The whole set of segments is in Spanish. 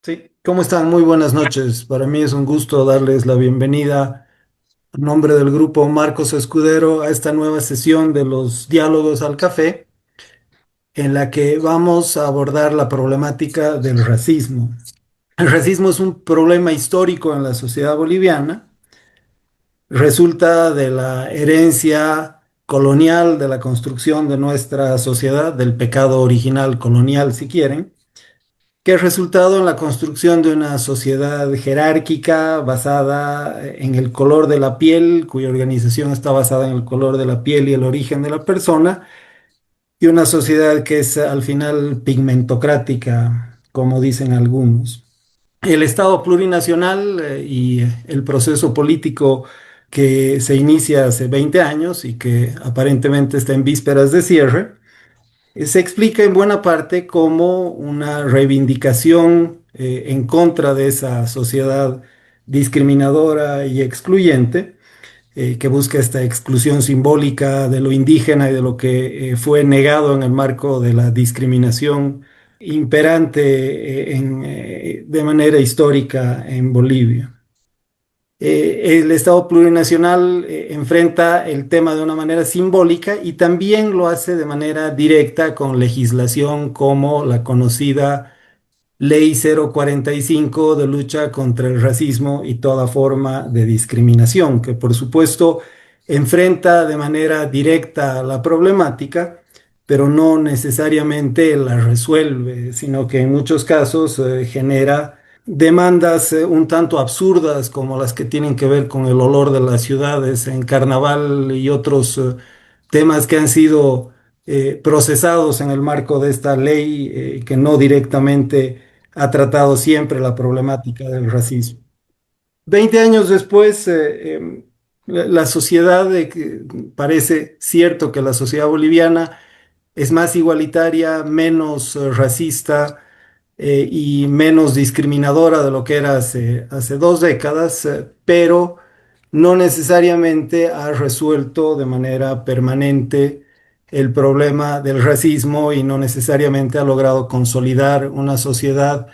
Sí, ¿cómo están? Muy buenas noches. Para mí es un gusto darles la bienvenida en nombre del grupo Marcos Escudero a esta nueva sesión de los diálogos al café, en la que vamos a abordar la problemática del racismo. El racismo es un problema histórico en la sociedad boliviana, resulta de la herencia colonial de la construcción de nuestra sociedad, del pecado original colonial, si quieren, que ha resultado en la construcción de una sociedad jerárquica basada en el color de la piel, cuya organización está basada en el color de la piel y el origen de la persona, y una sociedad que es al final pigmentocrática, como dicen algunos. El Estado plurinacional y el proceso político que se inicia hace 20 años y que aparentemente está en vísperas de cierre, se explica en buena parte como una reivindicación en contra de esa sociedad discriminadora y excluyente, que busca esta exclusión simbólica de lo indígena y de lo que fue negado en el marco de la discriminación imperante de manera histórica en Bolivia. El Estado plurinacional enfrenta el tema de una manera simbólica y también lo hace de manera directa con legislación como la conocida Ley 045 de lucha contra el racismo y toda forma de discriminación, que por supuesto enfrenta de manera directa la problemática, pero no necesariamente la resuelve, sino que en muchos casos genera demandas un tanto absurdas como las que tienen que ver con el olor de las ciudades en carnaval y otros temas que han sido procesados en el marco de esta ley que no directamente ha tratado siempre la problemática del racismo. 20 años después, la sociedad, parece cierto que la sociedad boliviana es más igualitaria, menos racista y menos discriminadora de lo que era hace 2 décadas, pero no necesariamente ha resuelto de manera permanente el problema del racismo y no necesariamente ha logrado consolidar una sociedad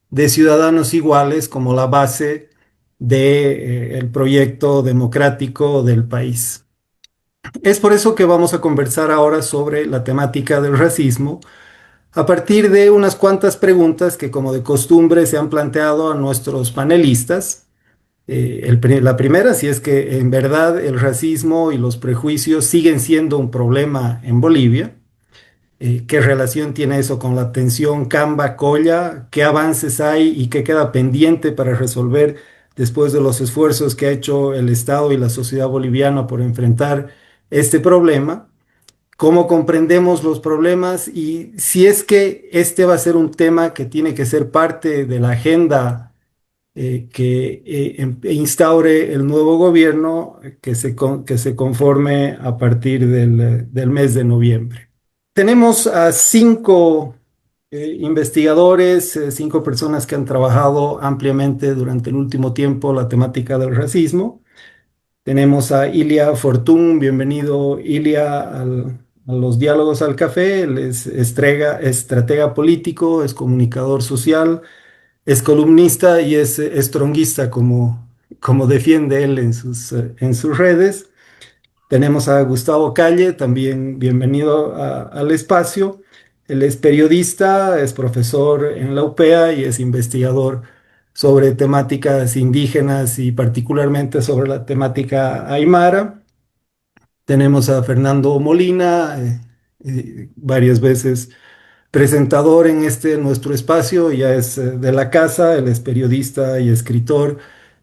de ciudadanos iguales como la base del proyecto democrático del país. Es por eso que vamos a conversar ahora sobre la temática del racismo a partir de unas cuantas preguntas que, como de costumbre, se han planteado a nuestros panelistas. La primera, si es que en verdad el racismo y los prejuicios siguen siendo un problema en Bolivia. ¿Qué relación tiene eso con la tensión Camba-Colla? ¿Qué avances hay y qué queda pendiente para resolver después de los esfuerzos que ha hecho el Estado y la sociedad boliviana por enfrentar este problema? ¿Cómo comprendemos los problemas y si es que este va a ser un tema que tiene que ser parte de la agenda que instaure el nuevo gobierno que se conforme a partir del mes de noviembre? Tenemos a 5 investigadores, 5 personas que han trabajado ampliamente durante el último tiempo la temática del racismo. Tenemos a Ilia Fortún, bienvenido Ilia a los diálogos al café. Él es estratega político, es comunicador social, es columnista y es estronguista, como defiende él en sus redes. Tenemos a Gustavo Calle, también bienvenido al espacio. Él es periodista, es profesor en la UPEA y es investigador sobre temáticas indígenas y particularmente sobre la temática aymara. Tenemos a Fernando Molina, varias veces presentador en este nuestro espacio, ya es de la casa, él es periodista y escritor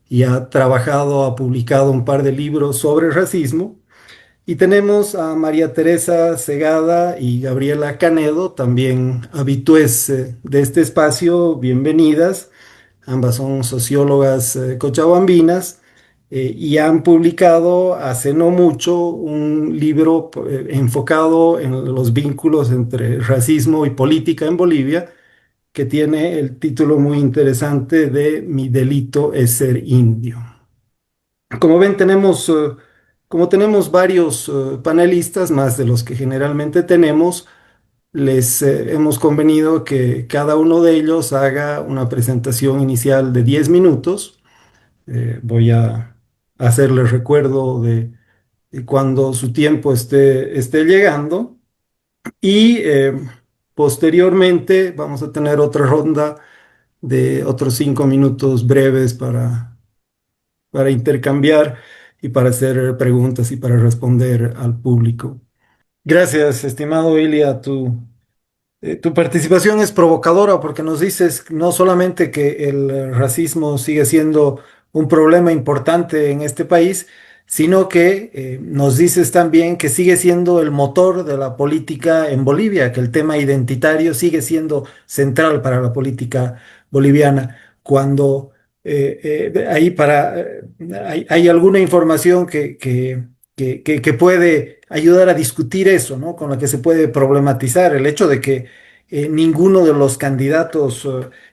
y ha trabajado, ha publicado un par de libros sobre racismo. Y tenemos a María Teresa Segada y Gabriela Canedo, también habitués de este espacio, bienvenidas. Ambas son sociólogas cochabambinas y han publicado hace no mucho un libro enfocado en los vínculos entre racismo y política en Bolivia, que tiene el título muy interesante de Mi delito es ser indio. Como ven, como tenemos varios panelistas, más de los que generalmente tenemos, les hemos convenido que cada uno de ellos haga una presentación inicial de 10 minutos. Voy a hacerles recuerdo de cuando su tiempo esté llegando y posteriormente vamos a tener otra ronda de otros 5 minutos breves para intercambiar y para hacer preguntas y para responder al público. Gracias, estimado Ilia. Tu participación es provocadora porque nos dices no solamente que el racismo sigue siendo un problema importante en este país, sino que nos dices también que sigue siendo el motor de la política en Bolivia, que el tema identitario sigue siendo central para la política boliviana. Cuando hay alguna información que puede ayudar a discutir eso, ¿no? Con la que se puede problematizar el hecho de que ninguno de los candidatos,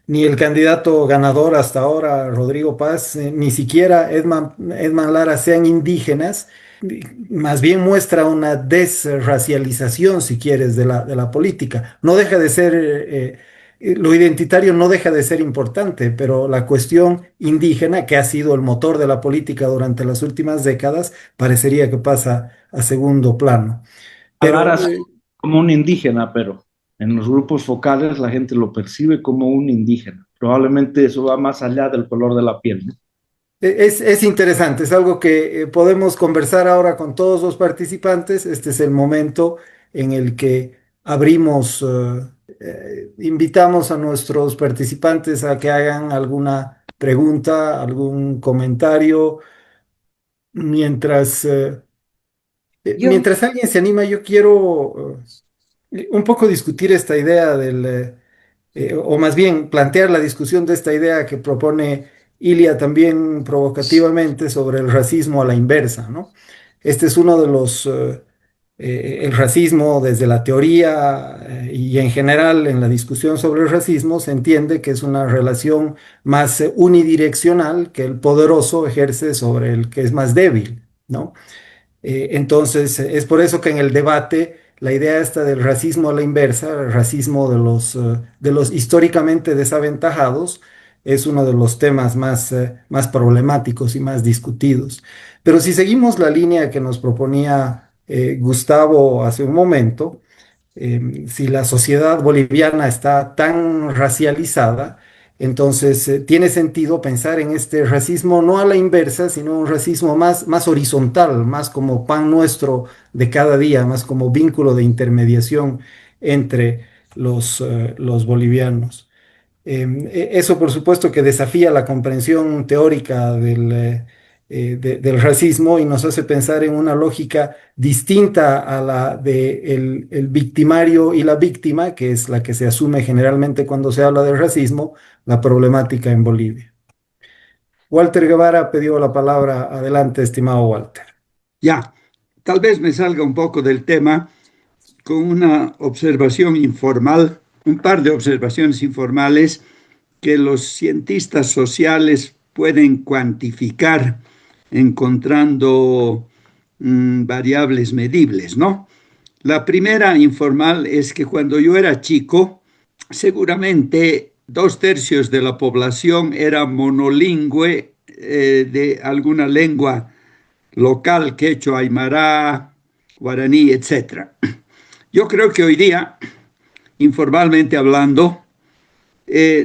ni el candidato ganador hasta ahora, Rodrigo Paz, ni siquiera Edman Lara sean indígenas, más bien muestra una desracialización, si quieres, de la política. No deja de ser, lo identitario no deja de ser importante, pero la cuestión indígena, que ha sido el motor de la política durante las últimas décadas, parecería que pasa a segundo plano. Alara Pero es como un indígena, pero en los grupos focales la gente lo percibe como un indígena. Probablemente eso va más allá del color de la piel, ¿no? es interesante, es algo que podemos conversar ahora con todos los participantes. Este es el momento en el que abrimos, invitamos a nuestros participantes a que hagan alguna pregunta, algún comentario. Mientras, Yo, mientras alguien se anima, yo quiero un poco discutir esta idea o más bien plantear la discusión de esta idea que propone Ilia también provocativamente sobre el racismo a la inversa, ¿no? Este es uno de el racismo desde la teoría y en general en la discusión sobre el racismo se entiende que es una relación más unidireccional que el poderoso ejerce sobre el que es más débil, ¿no? Entonces, es por eso que en el debate la idea esta del racismo a la inversa, el racismo de los históricamente desaventajados, es uno de los temas más problemáticos y más discutidos. Pero si seguimos la línea que nos proponía Gustavo hace un momento, si la sociedad boliviana está tan racializada, entonces tiene sentido pensar en este racismo no a la inversa, sino un racismo más horizontal, más como pan nuestro de cada día, más como vínculo de intermediación entre los bolivianos. Eso, por supuesto, que desafía la comprensión teórica del racismo y nos hace pensar en una lógica distinta a la de el victimario y la víctima, que es la que se asume generalmente cuando se habla del racismo, la problemática en Bolivia. Walter Guevara pidió la palabra. Adelante, estimado Walter. Ya, tal vez me salga un poco del tema con una observación informal, un par de observaciones informales que los cientistas sociales pueden cuantificar encontrando variables medibles, ¿no? La primera informal es que cuando yo era chico, seguramente 2/3 de la población era monolingüe de alguna lengua local, quechua, aymara, guaraní, etcétera. Yo creo que hoy día, informalmente hablando,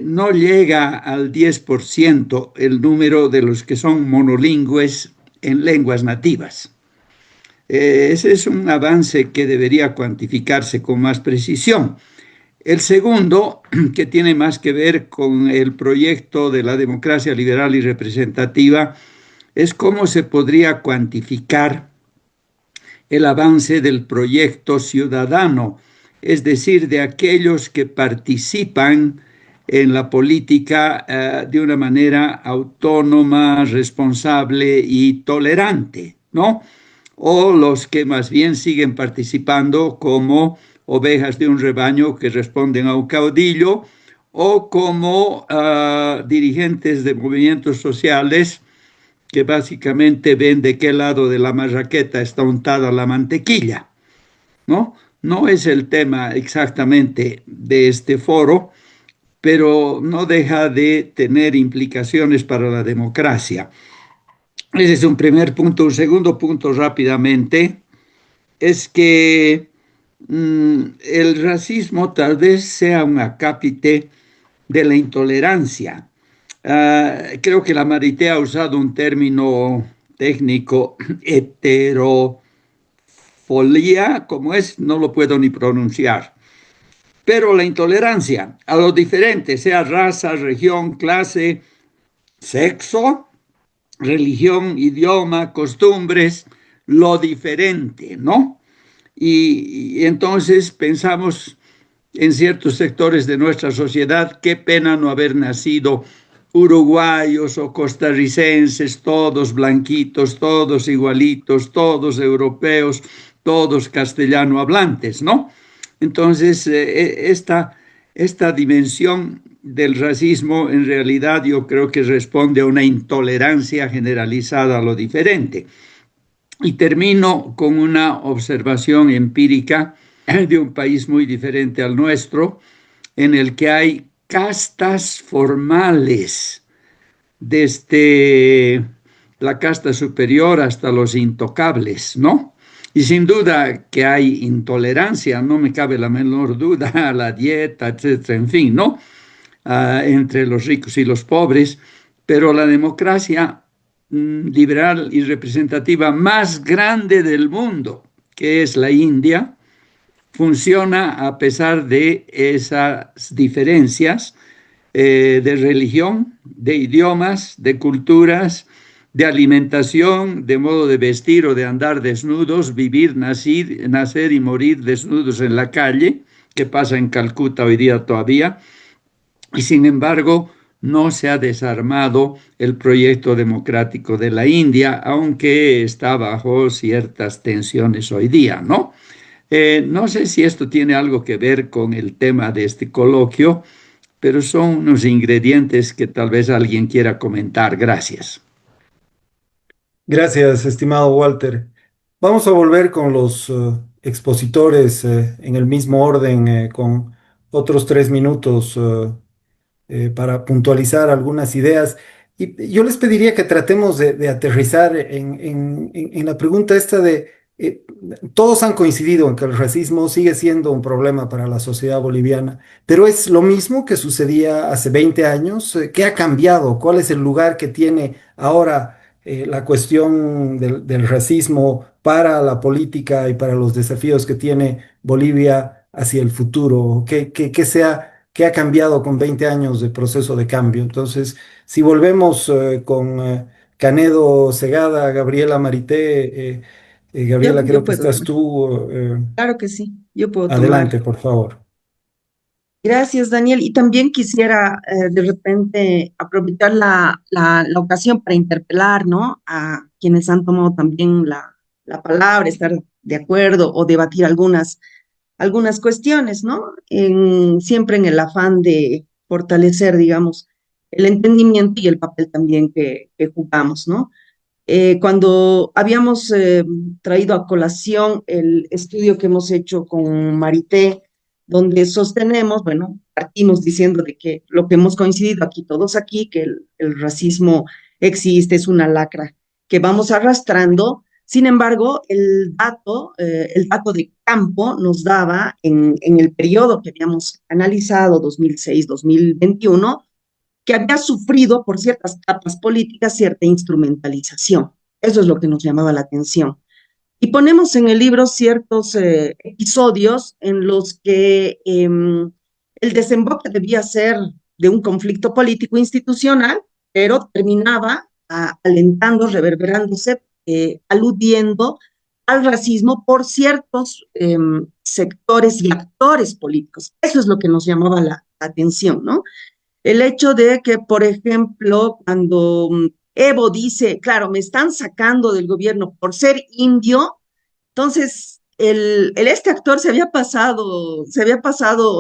no llega al 10% el número de los que son monolingües en lenguas nativas. Ese es un avance que debería cuantificarse con más precisión. El segundo, que tiene más que ver con el proyecto de la democracia liberal y representativa, es cómo se podría cuantificar el avance del proyecto ciudadano, es decir, de aquellos que participan en la política de una manera autónoma, responsable y tolerante, ¿no? O los que más bien siguen participando como ovejas de un rebaño que responden a un caudillo o como dirigentes de movimientos sociales que básicamente ven de qué lado de la marraqueta está untada la mantequilla, ¿no? No es el tema exactamente de este foro, pero no deja de tener implicaciones para la democracia. Ese es un primer punto. Un segundo punto rápidamente es que el racismo tal vez sea un acápite de la intolerancia. Creo que la Marité ha usado un término técnico, heterofolía, como es, no lo puedo ni pronunciar. Pero la intolerancia a lo diferente, sea raza, región, clase, sexo, religión, idioma, costumbres, lo diferente, ¿no? Y entonces pensamos en ciertos sectores de nuestra sociedad, qué pena no haber nacido uruguayos o costarricenses, todos blanquitos, todos igualitos, todos europeos, todos castellano hablantes, ¿no? Entonces, esta dimensión del racismo en realidad yo creo que responde a una intolerancia generalizada a lo diferente. Y termino con una observación empírica de un país muy diferente al nuestro, en el que hay castas formales, desde la casta superior hasta los intocables, ¿no? Y sin duda que hay intolerancia, no me cabe la menor duda, a la dieta, etcétera, en fin, ¿no? Entre los ricos y los pobres, pero la democracia liberal y representativa más grande del mundo, que es la India, funciona a pesar de esas diferencias de religión, de idiomas, de culturas, de alimentación, de modo de vestir o de andar desnudos, vivir, nacer y morir desnudos en la calle, que pasa en Calcuta hoy día todavía, y sin embargo no se ha desarmado el proyecto democrático de la India, aunque está bajo ciertas tensiones hoy día, ¿no? No sé si esto tiene algo que ver con el tema de este coloquio, pero son unos ingredientes que tal vez alguien quiera comentar. Gracias. Gracias, estimado Walter. Vamos a volver con los expositores en el mismo orden, con otros 3 minutos para puntualizar algunas ideas. Y yo les pediría que tratemos de aterrizar en la pregunta esta de, eh, todos han coincidido en que el racismo sigue siendo un problema para la sociedad boliviana, pero es lo mismo que sucedía hace 20 años. ¿Qué ha cambiado? ¿Cuál es el lugar que tiene ahora la cuestión del racismo para la política y para los desafíos que tiene Bolivia hacia el futuro? ¿Qué ha cambiado con 20 años de proceso de cambio? Entonces, si volvemos con Canedo Segada, Gabriela Marité, Gabriela, creo Yo que puedo estás tomar. tú. Claro que sí, yo puedo Adelante, tomar. por favor. Gracias, Daniel. Y también quisiera de repente aprovechar la ocasión para interpelar, ¿no? A quienes han tomado también la palabra, estar de acuerdo o debatir algunas cuestiones, ¿no? Siempre en el afán de fortalecer, digamos, el entendimiento y el papel también que jugamos, ¿no? Cuando habíamos traído a colación el estudio que hemos hecho con Marité, donde sostenemos, bueno, partimos diciendo de que lo que hemos coincidido aquí, todos aquí, que el racismo existe, es una lacra que vamos arrastrando. Sin embargo, el dato de campo nos daba en el periodo que habíamos analizado, 2006-2021, que había sufrido por ciertas capas políticas cierta instrumentalización. Eso es lo que nos llamaba la atención. Y ponemos en el libro ciertos episodios en los que el desemboque debía ser de un conflicto político institucional, pero terminaba alentando, reverberándose, aludiendo al racismo por ciertos sectores y actores políticos. Eso es lo que nos llamaba la atención, ¿no? El hecho de que, por ejemplo, cuando Evo dice, claro, me están sacando del gobierno por ser indio, entonces este actor se había pasado, o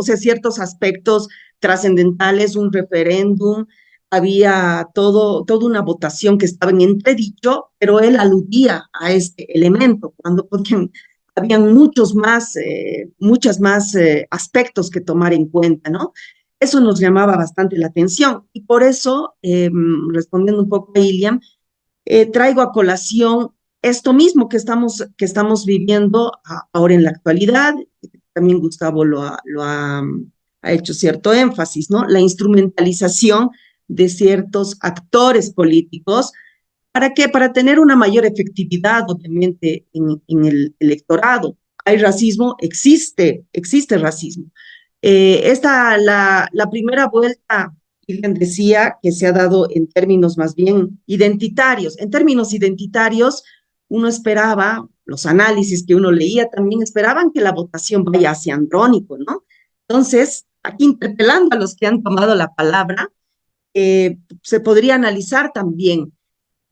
sea, ciertos aspectos trascendentales, un referéndum, había toda una votación que estaba en entredicho, pero él aludía a este elemento, cuando podían habían muchas más aspectos que tomar en cuenta, ¿no? Eso nos llamaba bastante la atención y por eso, respondiendo un poco a Iliam, traigo a colación esto mismo que estamos viviendo ahora en la actualidad. También Gustavo ha hecho cierto énfasis, ¿no? La instrumentalización de ciertos actores políticos. ¿Para qué? Para tener una mayor efectividad, obviamente, en el electorado. ¿Hay racismo? Existe racismo. La primera vuelta, Ilian decía que se ha dado en términos más bien identitarios. En términos identitarios, uno esperaba, los análisis que uno leía también esperaban que la votación vaya hacia Andrónico, ¿no? Entonces, aquí interpelando a los que han tomado la palabra, se podría analizar también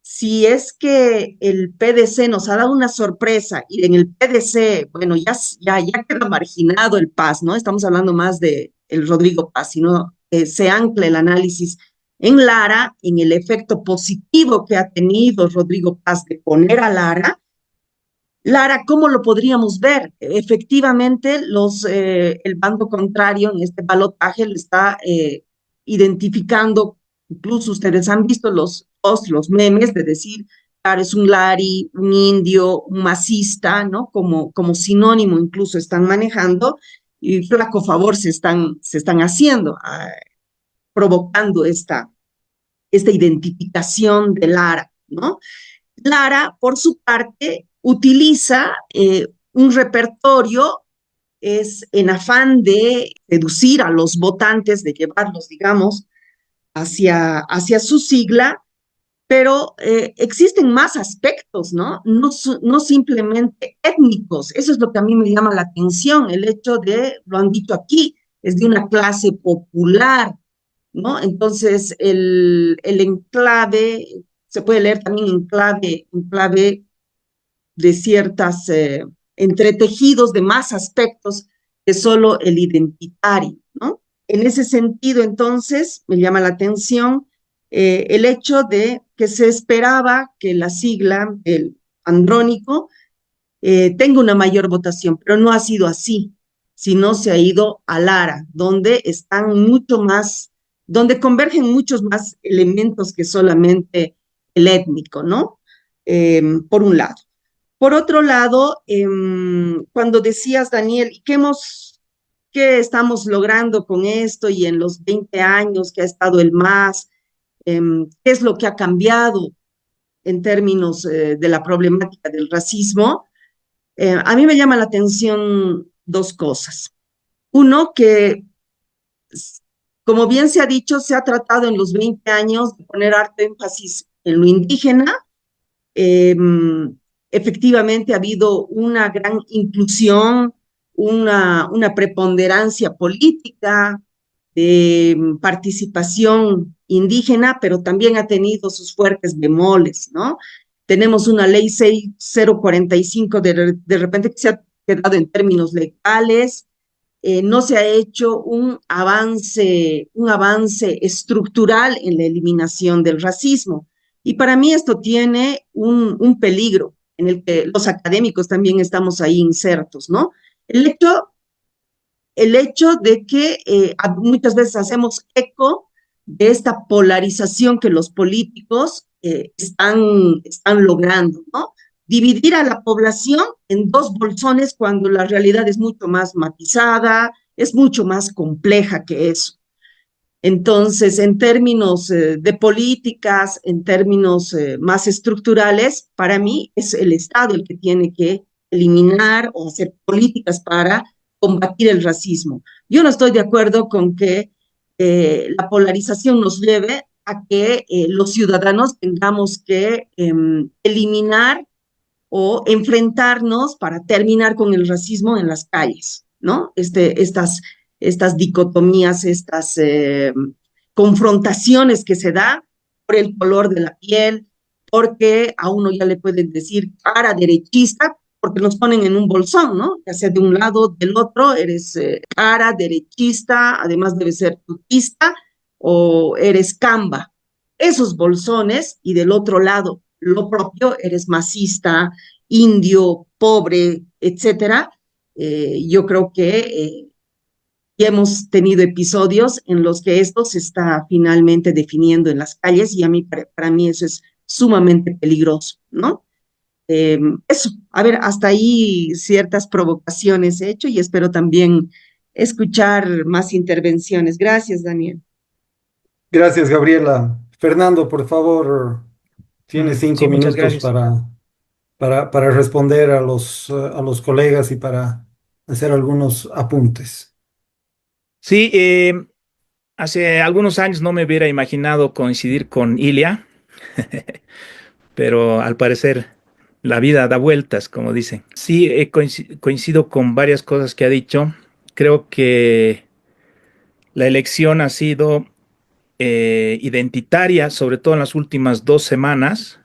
si es que el PDC nos ha dado una sorpresa y en el PDC, bueno, ya queda marginado el Paz, ¿no? Estamos hablando más de el Rodrigo Paz, sino se ancla el análisis en Lara, en el efecto positivo que ha tenido Rodrigo Paz de poner a Lara. Lara, ¿cómo lo podríamos ver? Efectivamente, el bando contrario en este balotaje lo está identificando, incluso ustedes han visto los memes de decir, claro, es un lari, un indio, un masista, ¿no? Como sinónimo incluso están manejando y flaco favor se están haciendo, provocando esta identificación de Lara, ¿no? Lara, por su parte, utiliza un repertorio, es en afán de seducir a los votantes, de llevarlos, digamos, hacia su sigla, pero existen más aspectos, ¿no? No simplemente étnicos. Eso es lo que a mí me llama la atención, el hecho de, lo han dicho aquí, es de una clase popular, ¿no? Entonces, el enclave, se puede leer también en clave de ciertas, entretejidos de más aspectos que solo el identitario, ¿no? En ese sentido, entonces, me llama la atención el hecho de que se esperaba que la sigla, el andrónico, tenga una mayor votación, pero no ha sido así, sino se ha ido a Lara, donde están mucho más, donde convergen muchos más elementos que solamente el étnico, ¿no? Por un lado. Por otro lado, cuando decías, Daniel, ¿qué estamos logrando con esto y en los 20 años que ha estado el MAS? ¿Qué es lo que ha cambiado en términos de la problemática del racismo? A mí me llama la atención dos cosas. Uno, que, como bien se ha dicho, se ha tratado en los 20 años de poner harto énfasis en lo indígena. Efectivamente ha habido una gran inclusión, una preponderancia política de participación indígena, pero también ha tenido sus fuertes bemoles, ¿no? Tenemos una ley 6045 de repente que se ha quedado en términos legales, no se ha hecho un avance estructural en la eliminación del racismo. Y para mí esto tiene un peligro en el que los académicos también estamos ahí insertos, ¿no? El hecho, el hecho de que muchas veces hacemos eco de esta polarización que los políticos están logrando, ¿no? Dividir a la población en dos bolsones cuando la realidad es mucho más matizada, es mucho más compleja que eso. Entonces, en términos de políticas, en términos más estructurales, para mí es el Estado el que tiene que eliminar o hacer políticas para combatir el racismo. Yo no estoy de acuerdo con que la polarización nos lleve a que los ciudadanos tengamos que eliminar o enfrentarnos para terminar con el racismo en las calles, ¿no? Estas dicotomías, estas confrontaciones que se da por el color de la piel, porque a uno ya le pueden decir cara derechista, porque nos ponen en un bolsón, ¿no? Ya sea de un lado, del otro, eres cara derechista, además debe ser tutista, o eres camba. Esos bolsones, y del otro lado, lo propio, eres masista, indio, pobre, etcétera. Yo creo que ya hemos tenido episodios en los que esto se está finalmente definiendo en las calles y a mí, para mí eso es sumamente peligroso, ¿no? Eso, a ver, hasta ahí ciertas provocaciones he hecho y espero también escuchar más intervenciones. Gracias, Daniel. Gracias, Gabriela. Fernando, por favor, tienes cinco Sí, muchas minutos gracias. para responder a los colegas y para hacer algunos apuntes. Sí, hace algunos años no me hubiera imaginado coincidir con Ilia, pero al parecer la vida da vueltas, como dicen. Sí, coincido con varias cosas que ha dicho. Creo que la elección ha sido identitaria, sobre todo en las últimas 2 semanas,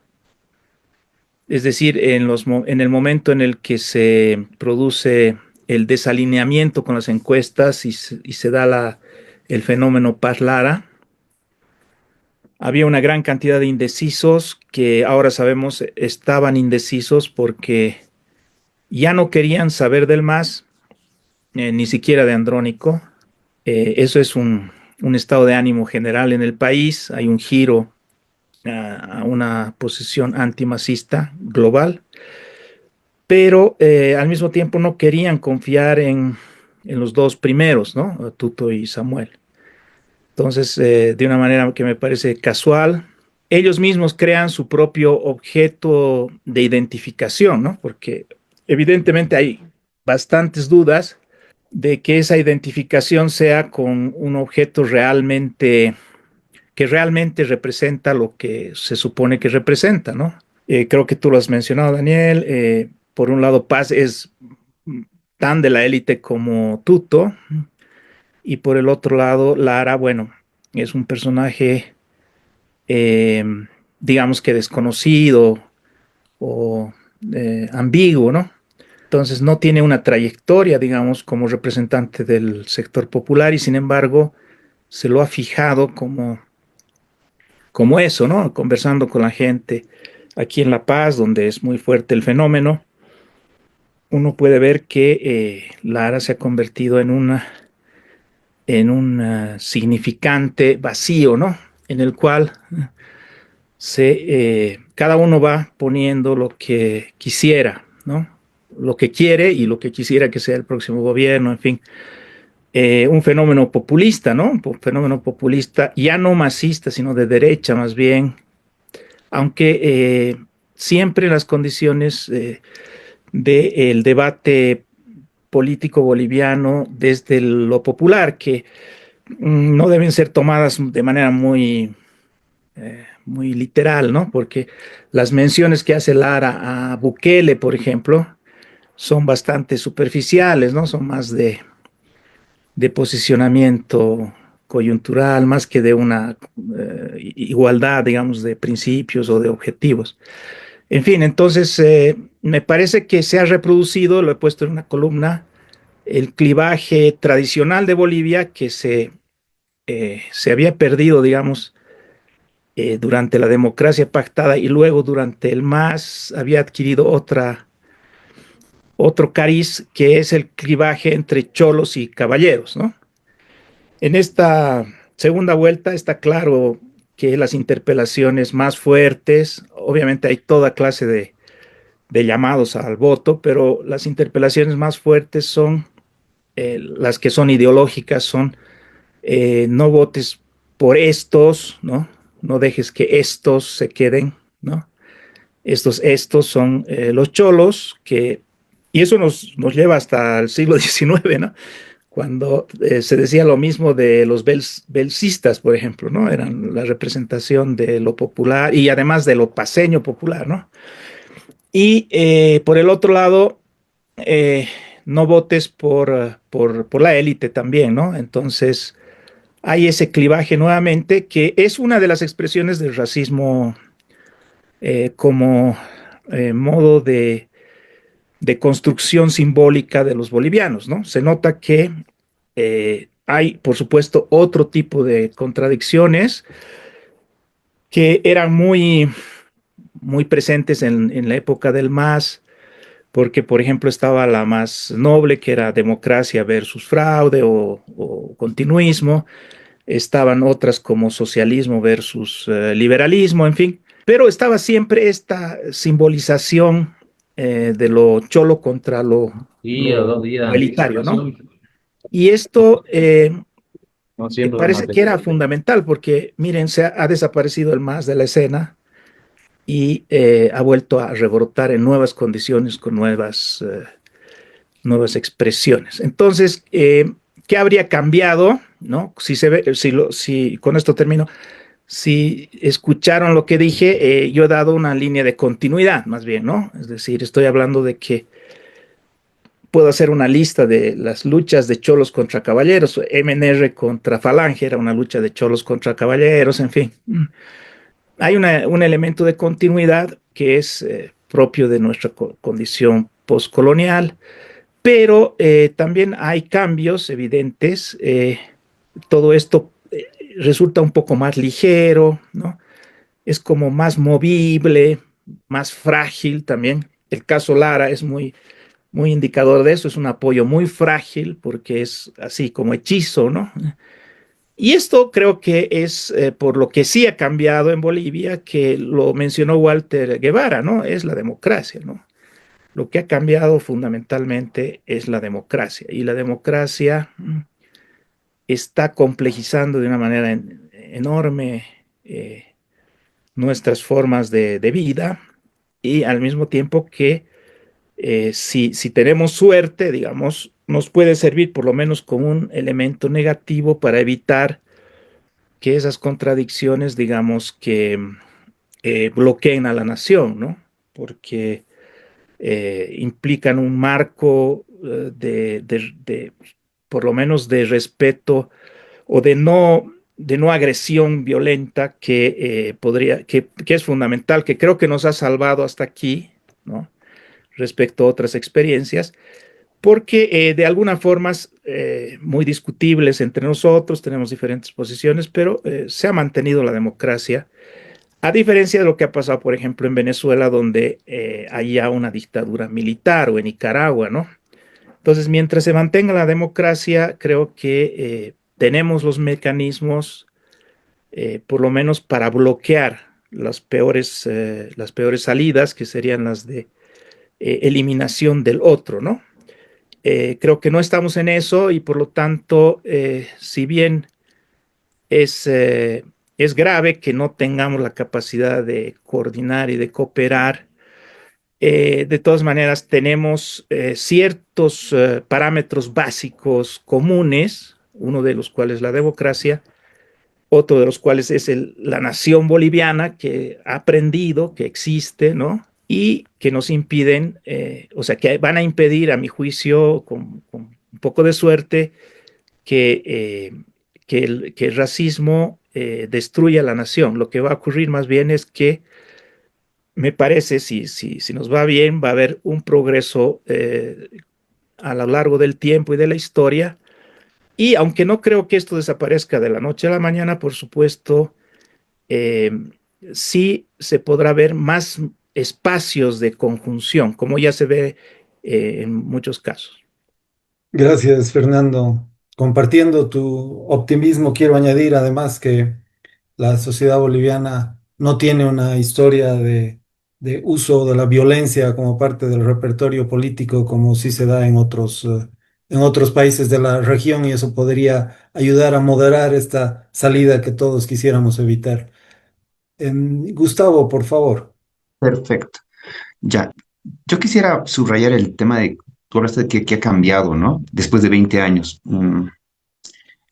es decir, en el momento en el que se produce el desalineamiento con las encuestas y se da el fenómeno Paz Lara. Había una gran cantidad de indecisos que ahora sabemos estaban indecisos porque ya no querían saber del MAS, ni siquiera de Andrónico. Eso es un estado de ánimo general en el país. Hay un giro a una posición antimasista global, pero al mismo tiempo no querían confiar en los dos primeros, ¿no? Tuto y Samuel. Entonces, de una manera que me parece casual, ellos mismos crean su propio objeto de identificación, ¿no? Porque evidentemente hay bastantes dudas de que esa identificación sea con un objeto que realmente representa lo que se supone que representa, ¿no? Creo que tú lo has mencionado, Daniel. Por un lado, Paz es tan de la élite como Tuto, y por el otro lado, Lara, bueno, es un personaje, eh, digamos que desconocido o ambiguo, ¿no? Entonces no tiene una trayectoria, digamos, como representante del sector popular y sin embargo se lo ha fijado como eso, ¿no? Conversando con la gente aquí en La Paz, donde es muy fuerte el fenómeno, uno puede ver que Lara se ha convertido en un significante vacío, ¿no? En el cual cada uno va poniendo lo que quisiera, ¿no? Lo que quiere y lo que quisiera que sea el próximo gobierno, en fin. Un fenómeno populista, ¿no? Un fenómeno populista, ya no masista, sino de derecha más bien, aunque siempre en las condiciones del debate político boliviano desde lo popular, que no deben ser tomadas de manera muy literal, ¿no? Porque las menciones que hace Lara a Bukele, por ejemplo, son bastante superficiales, ¿no? Son más de posicionamiento coyuntural, más que de una igualdad, digamos, de principios o de objetivos. En fin, entonces me parece que se ha reproducido, lo he puesto en una columna, el clivaje tradicional de Bolivia que se había perdido, digamos, durante la democracia pactada y luego durante el MAS había adquirido otro cariz que es el clivaje entre cholos y caballeros, ¿no? En esta segunda vuelta está claro que las interpelaciones más fuertes, obviamente hay toda clase de llamados al voto, pero las interpelaciones más fuertes son las que son ideológicas, son no votes por estos, ¿no? No dejes que estos se queden, ¿no? Estos son los cholos, y eso nos lleva hasta el siglo XIX, ¿no? Cuando se decía lo mismo de los belcistas, por ejemplo, ¿no? Eran la representación de lo popular y además de lo paseño popular, ¿no? Y por el otro lado, eh, no votes por la élite también, ¿no? Entonces, hay ese clivaje nuevamente que es una de las expresiones del racismo como modo de construcción simbólica de los bolivianos, ¿no? Se nota que hay, por supuesto, otro tipo de contradicciones que eran muy presentes en la época del MAS, porque, por ejemplo, estaba la más noble, que era democracia versus fraude o continuismo, estaban otras como socialismo versus liberalismo, en fin, pero estaba siempre esta simbolización de lo cholo contra lo elitario, ¿no? Y esto parece que era fundamental porque, miren, ha desaparecido el MAS de la escena y ha vuelto a rebrotar en nuevas condiciones con nuevas expresiones. Entonces, ¿qué habría cambiado? ¿No? Si con esto termino, si escucharon lo que dije, yo he dado una línea de continuidad, más bien, ¿no? Es decir, estoy hablando de que puedo hacer una lista de las luchas de cholos contra caballeros, MNR contra Falange, era una lucha de cholos contra caballeros, en fin. Hay un elemento de continuidad que es propio de nuestra condición postcolonial, pero también hay cambios evidentes. Todo esto resulta un poco más ligero, ¿no? Es como más movible, más frágil también. El caso Lara es muy indicador de eso, es un apoyo muy frágil porque es así como hechizo, ¿no? Y esto creo que es por lo que sí ha cambiado en Bolivia, que lo mencionó Walter Guevara, ¿no? Es la democracia, ¿no? Lo que ha cambiado fundamentalmente es la democracia, y la democracia está complejizando de una manera enorme nuestras formas de vida, y al mismo tiempo que si tenemos suerte, digamos, nos puede servir por lo menos como un elemento negativo para evitar que esas contradicciones, digamos, que bloqueen a la nación, ¿no? Porque implican un marco por lo menos de respeto o de no agresión violenta que es fundamental, que creo que nos ha salvado hasta aquí, ¿no? Respecto a otras experiencias, porque de alguna forma muy discutibles entre nosotros, tenemos diferentes posiciones, pero se ha mantenido la democracia, a diferencia de lo que ha pasado, por ejemplo, en Venezuela, donde hay ya una dictadura militar, o en Nicaragua, ¿no? Entonces, mientras se mantenga la democracia, creo que tenemos los mecanismos, por lo menos para bloquear las peores salidas, que serían las de eliminación del otro, ¿no? Creo que no estamos en eso, y por lo tanto, si bien es grave que no tengamos la capacidad de coordinar y de cooperar, de todas maneras tenemos ciertos parámetros básicos comunes, uno de los cuales la democracia, otro de los cuales es la nación boliviana, que ha aprendido que existe, ¿no? Y que nos impiden, o sea, que van a impedir, a mi juicio, con un poco de suerte, que el racismo destruya la nación. Lo que va a ocurrir más bien es que, me parece, si nos va bien, va a haber un progreso a lo largo del tiempo y de la historia. Y aunque no creo que esto desaparezca de la noche a la mañana, por supuesto, sí se podrá ver más espacios de conjunción, como ya se ve en muchos casos. Gracias, Fernando. Compartiendo tu optimismo, quiero añadir además que la sociedad boliviana no tiene una historia de uso de la violencia como parte del repertorio político, como sí se da en otros países de la región, y eso podría ayudar a moderar esta salida que todos quisiéramos evitar. Gustavo, por favor. Perfecto. Ya, yo quisiera subrayar el tema de, tú hablaste de que ha cambiado, ¿no? Después de 20 años.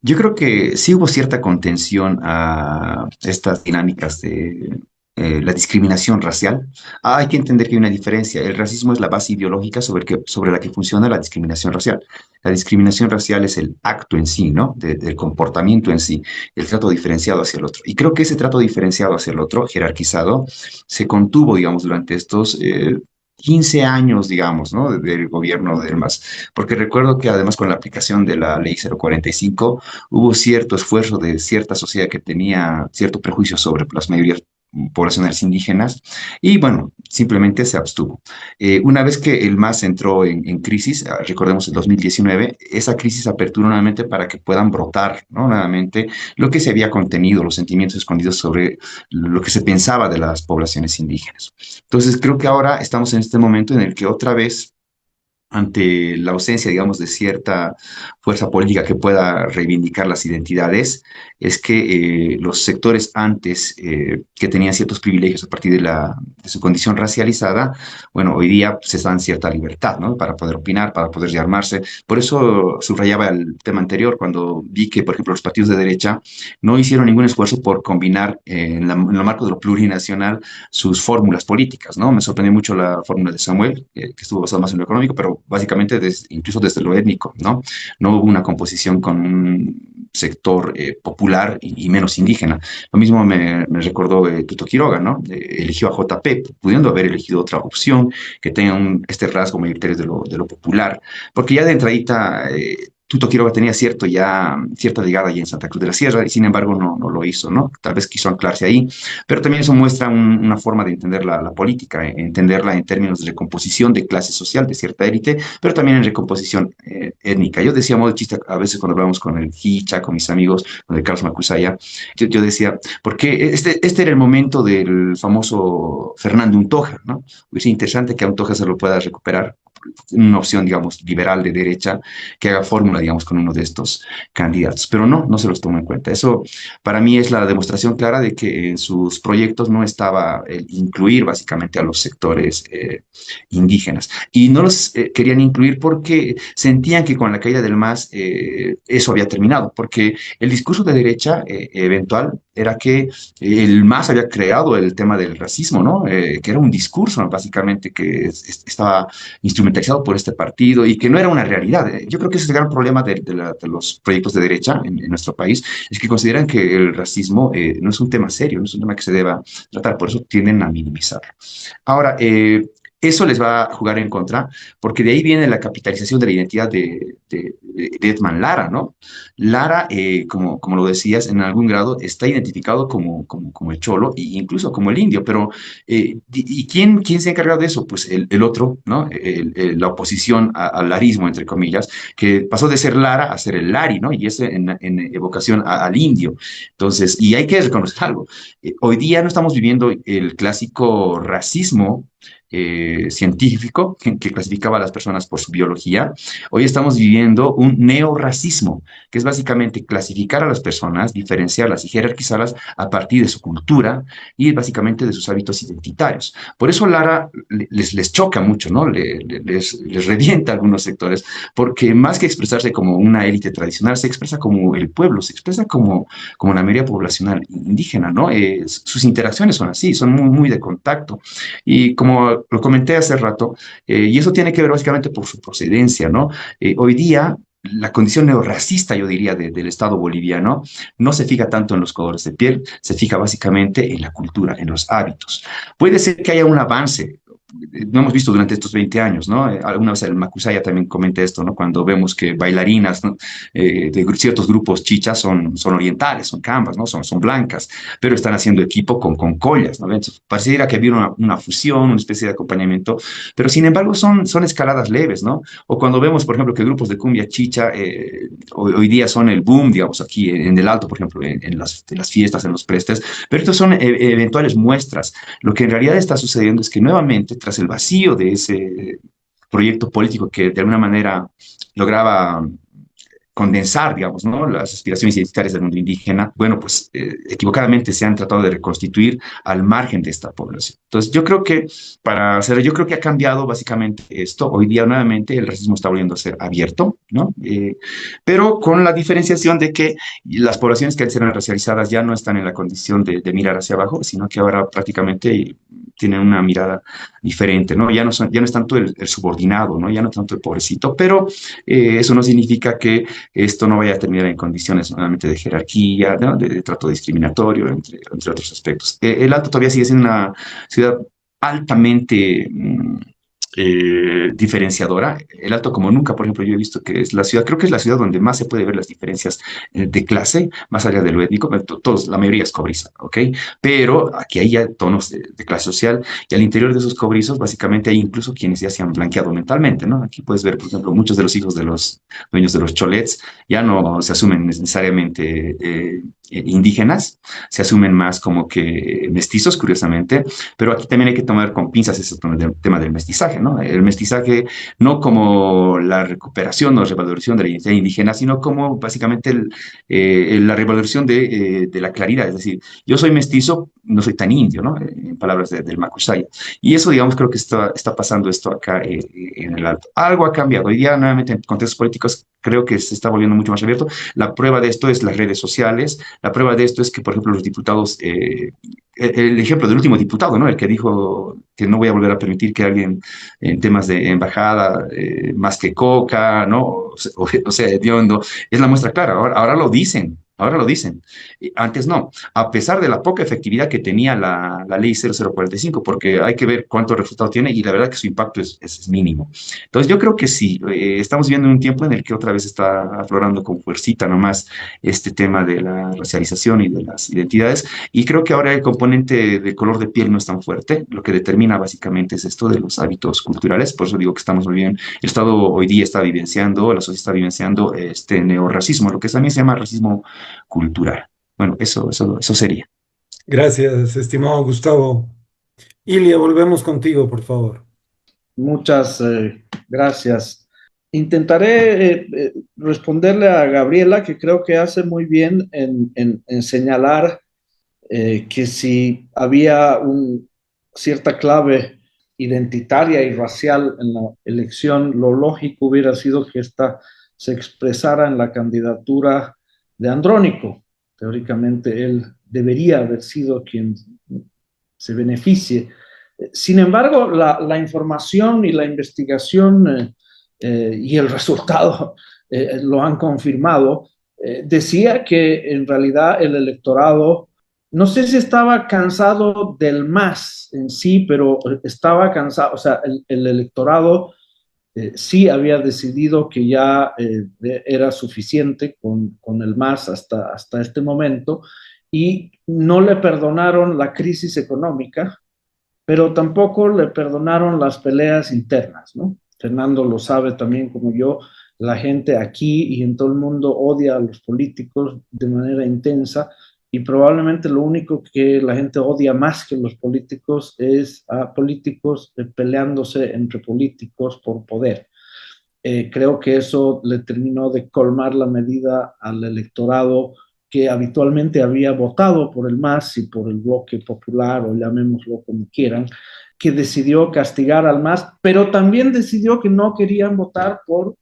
Yo creo que sí hubo cierta contención a estas dinámicas de la discriminación racial. Hay que entender que hay una diferencia. El racismo es la base ideológica sobre la que funciona la discriminación racial. La discriminación racial es el acto en sí, ¿no? Del comportamiento en sí, el trato diferenciado hacia el otro. Y creo que ese trato diferenciado hacia el otro, jerarquizado, se contuvo, digamos, durante estos 15 años, digamos, ¿no? Del gobierno del MAS. Porque recuerdo que además con la aplicación de la ley 045 hubo cierto esfuerzo de cierta sociedad que tenía cierto prejuicio sobre las mayorías poblacionales indígenas, y bueno, simplemente se abstuvo. Una vez que el MAS entró en crisis, recordemos el 2019, esa crisis aperturó nuevamente para que puedan brotar, ¿no? Nuevamente lo que se había contenido, los sentimientos escondidos sobre lo que se pensaba de las poblaciones indígenas. Entonces, creo que ahora estamos en este momento en el que otra vez, ante la ausencia, digamos, de cierta fuerza política que pueda reivindicar las identidades, es que los sectores antes que tenían ciertos privilegios a partir de su condición racializada, bueno, hoy día se dan cierta libertad, ¿no? Para poder opinar, para poder llamarse. Por eso subrayaba el tema anterior, cuando vi que, por ejemplo, los partidos de derecha no hicieron ningún esfuerzo por combinar en el marco de lo plurinacional sus fórmulas políticas, ¿no? Me sorprendió mucho la fórmula de Samuel, que estuvo basada más en lo económico, pero básicamente incluso desde lo étnico, ¿no? No hubo una composición con un sector popular y menos indígena. Lo mismo me recordó Tuto Quiroga, ¿no? Eligió a JP, pudiendo haber elegido otra opción que tenga este rasgo mayoritario de lo popular, porque ya de entradita Tuto Quiroga tenía cierta llegada allí en Santa Cruz de la Sierra y sin embargo no lo hizo, ¿no? Tal vez quiso anclarse ahí, pero también eso muestra una forma de entender la política, entenderla en términos de recomposición de clase social de cierta élite, pero también en recomposición étnica. Yo decía, modo de chiste, a veces cuando hablamos con el Hicha, con mis amigos, con el Carlos Macusaya, yo decía, porque este era el momento del famoso Fernando Untoja, ¿no? Es interesante que a Untoja se lo pueda recuperar, una opción, digamos, liberal de derecha que haga fórmula, digamos, con uno de estos candidatos. Pero no se los tomó en cuenta. Eso para mí es la demostración clara de que en sus proyectos no estaba el incluir básicamente a los sectores indígenas. Y no los querían incluir porque sentían que con la caída del MAS eso había terminado, porque el discurso de derecha eventual era que el MAS había creado el tema del racismo, ¿no? Que era un discurso, ¿no? Básicamente que estaba instrumentalizado por este partido y que no era una realidad. Yo creo que ese es el gran problema de los proyectos de derecha en nuestro país, es que consideran que el racismo no es un tema serio, no es un tema que se deba tratar, por eso tienden a minimizarlo. Ahora, eso les va a jugar en contra, porque de ahí viene la capitalización de la identidad de Edmond Lara, ¿no? Lara, como lo decías, en algún grado está identificado como el cholo e incluso como el indio, pero ¿y quién se ha encargado de eso? Pues el otro, ¿no? La oposición al larismo, entre comillas, que pasó de ser Lara a ser el Lari, ¿no? Y es en evocación al indio. Entonces, y hay que reconocer algo. Hoy día no estamos viviendo el clásico racismo científico que clasificaba a las personas por su biología. Hoy estamos viviendo un neorracismo, que es básicamente clasificar a las personas, diferenciarlas y jerarquizarlas a partir de su cultura y básicamente de sus hábitos identitarios. Por eso Lara les choca mucho, ¿no? Les revienta a algunos sectores, porque más que expresarse como una élite tradicional, se expresa como el pueblo, se expresa como la mayoría poblacional indígena, ¿no? Sus interacciones son así, son muy, muy de contacto. Y como lo comenté hace rato, y eso tiene que ver básicamente por su procedencia, ¿no? Hoy día, la condición neorracista, yo diría, del Estado boliviano, no se fija tanto en los colores de piel, se fija básicamente en la cultura, en los hábitos. Puede ser que haya un avance, no hemos visto durante estos 20 años, ¿no? Alguna vez el Macusaya también comenta esto, ¿no? Cuando vemos que bailarinas, ¿no? De ciertos grupos chichas son orientales, son cambas, ¿no? Son blancas, pero están haciendo equipo con collas, ¿no? Entonces, pareciera que había una fusión, una especie de acompañamiento, pero sin embargo son escaladas leves, ¿no? O cuando vemos, por ejemplo, que grupos de cumbia chicha hoy día son el boom, digamos, aquí en el Alto, por ejemplo, en las fiestas, en los prestes, pero estos son eventuales muestras. Lo que en realidad está sucediendo es que nuevamente, tras el vacío de ese proyecto político que de alguna manera lograba condensar, digamos, ¿no? Las aspiraciones identitarias del mundo indígena, bueno, pues equivocadamente se han tratado de reconstituir al margen de esta población. Entonces, yo creo que ha cambiado básicamente esto. Hoy día, nuevamente, el racismo está volviendo a ser abierto, ¿no? Pero con la diferenciación de que las poblaciones que antes eran racializadas ya no están en la condición de mirar hacia abajo, sino que ahora prácticamente tienen una mirada diferente, ¿no? Ya no es tanto el subordinado, ¿no? Ya no tanto el pobrecito, pero eso no significa que esto no vaya a terminar en condiciones nuevamente de jerarquía, ¿no? de trato discriminatorio, entre otros aspectos. El Alto todavía sigue siendo una ciudad altamente diferenciadora. El Alto como nunca, por ejemplo, yo he visto que es la ciudad, creo que es la ciudad donde más se puede ver las diferencias de clase, más allá de lo étnico, todos, la mayoría es cobriza, ¿ok? Pero aquí hay ya tonos de clase social y al interior de esos cobrizos básicamente hay incluso quienes ya se han blanqueado mentalmente, ¿no? Aquí puedes ver, por ejemplo, muchos de los hijos de los dueños de los cholets ya no se asumen necesariamente indígenas, se asumen más como que mestizos, curiosamente, pero aquí también hay que tomar con pinzas ese tema del mestizaje, ¿no? El mestizaje no como la recuperación o revalorización de la identidad indígena, sino como básicamente la revalorización de la claridad, es decir, yo soy mestizo, no soy tan indio, ¿no? En palabras del Macusaya. Y eso, digamos, creo que está pasando esto acá en el Alto. Algo ha cambiado. Hoy día, nuevamente, en contextos políticos, creo que se está volviendo mucho más abierto. La prueba de esto es las redes sociales. La prueba de esto es que, por ejemplo, los diputados, el ejemplo del último diputado, ¿no? El que dijo que no voy a volver a permitir que alguien en temas de embajada más que coca, ¿no? O sea, hediondo, es la muestra clara. Ahora lo dicen. Ahora lo dicen. Antes no. A pesar de la poca efectividad que tenía la ley 0045, porque hay que ver cuánto resultado tiene y la verdad que su impacto es mínimo. Entonces yo creo que sí, estamos viviendo un tiempo en el que otra vez está aflorando con fuercita nomás este tema de la racialización y de las identidades. Y creo que ahora el componente de color de piel no es tan fuerte. Lo que determina básicamente es esto de los hábitos culturales. Por eso digo que estamos muy bien. El Estado hoy día está vivenciando, la sociedad está vivenciando este neorracismo, lo que también se llama racismo cultural. Bueno, eso sería. Gracias, estimado Gustavo. Ilia, volvemos contigo, por favor. Muchas gracias. Intentaré responderle a Gabriela, que creo que hace muy bien en señalar que si había cierta clave identitaria y racial en la elección, lo lógico hubiera sido que ésta se expresara en la candidatura de Andrónico. Teóricamente, él debería haber sido quien se beneficie. Sin embargo, la información y la investigación y el resultado lo han confirmado. Decía que en realidad el electorado, no sé si estaba cansado del MAS en sí, pero estaba cansado, o sea, el electorado sí había decidido que ya era suficiente con el MAS hasta este momento y no le perdonaron la crisis económica, pero tampoco le perdonaron las peleas internas, ¿no? Fernando lo sabe también como yo, la gente aquí y en todo el mundo odia a los políticos de manera intensa y probablemente lo único que la gente odia más que los políticos es a políticos peleándose entre políticos por poder. Creo que eso le terminó de colmar la medida al electorado que habitualmente había votado por el MAS y por el bloque popular, o llamémoslo como quieran, que decidió castigar al MAS, pero también decidió que no querían votar por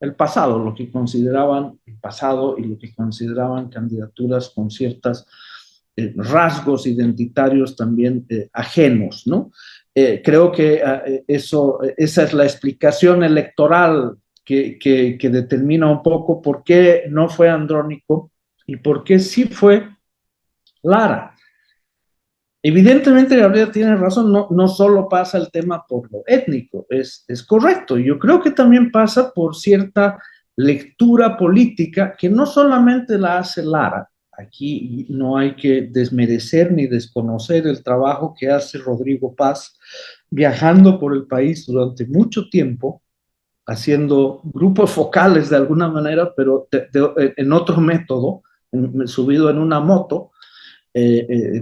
el pasado, lo que consideraban el pasado y lo que consideraban candidaturas con ciertos rasgos identitarios también ajenos, ¿no? Creo que esa es la explicación electoral que determina un poco por qué no fue Andrónico y por qué sí fue Lara. Evidentemente, Gabriela tiene razón, no solo pasa el tema por lo étnico, es correcto. Yo creo que también pasa por cierta lectura política que no solamente la hace Lara. Aquí no hay que desmerecer ni desconocer el trabajo que hace Rodrigo Paz viajando por el país durante mucho tiempo, haciendo grupos focales de alguna manera, pero en otro método, subido en una moto,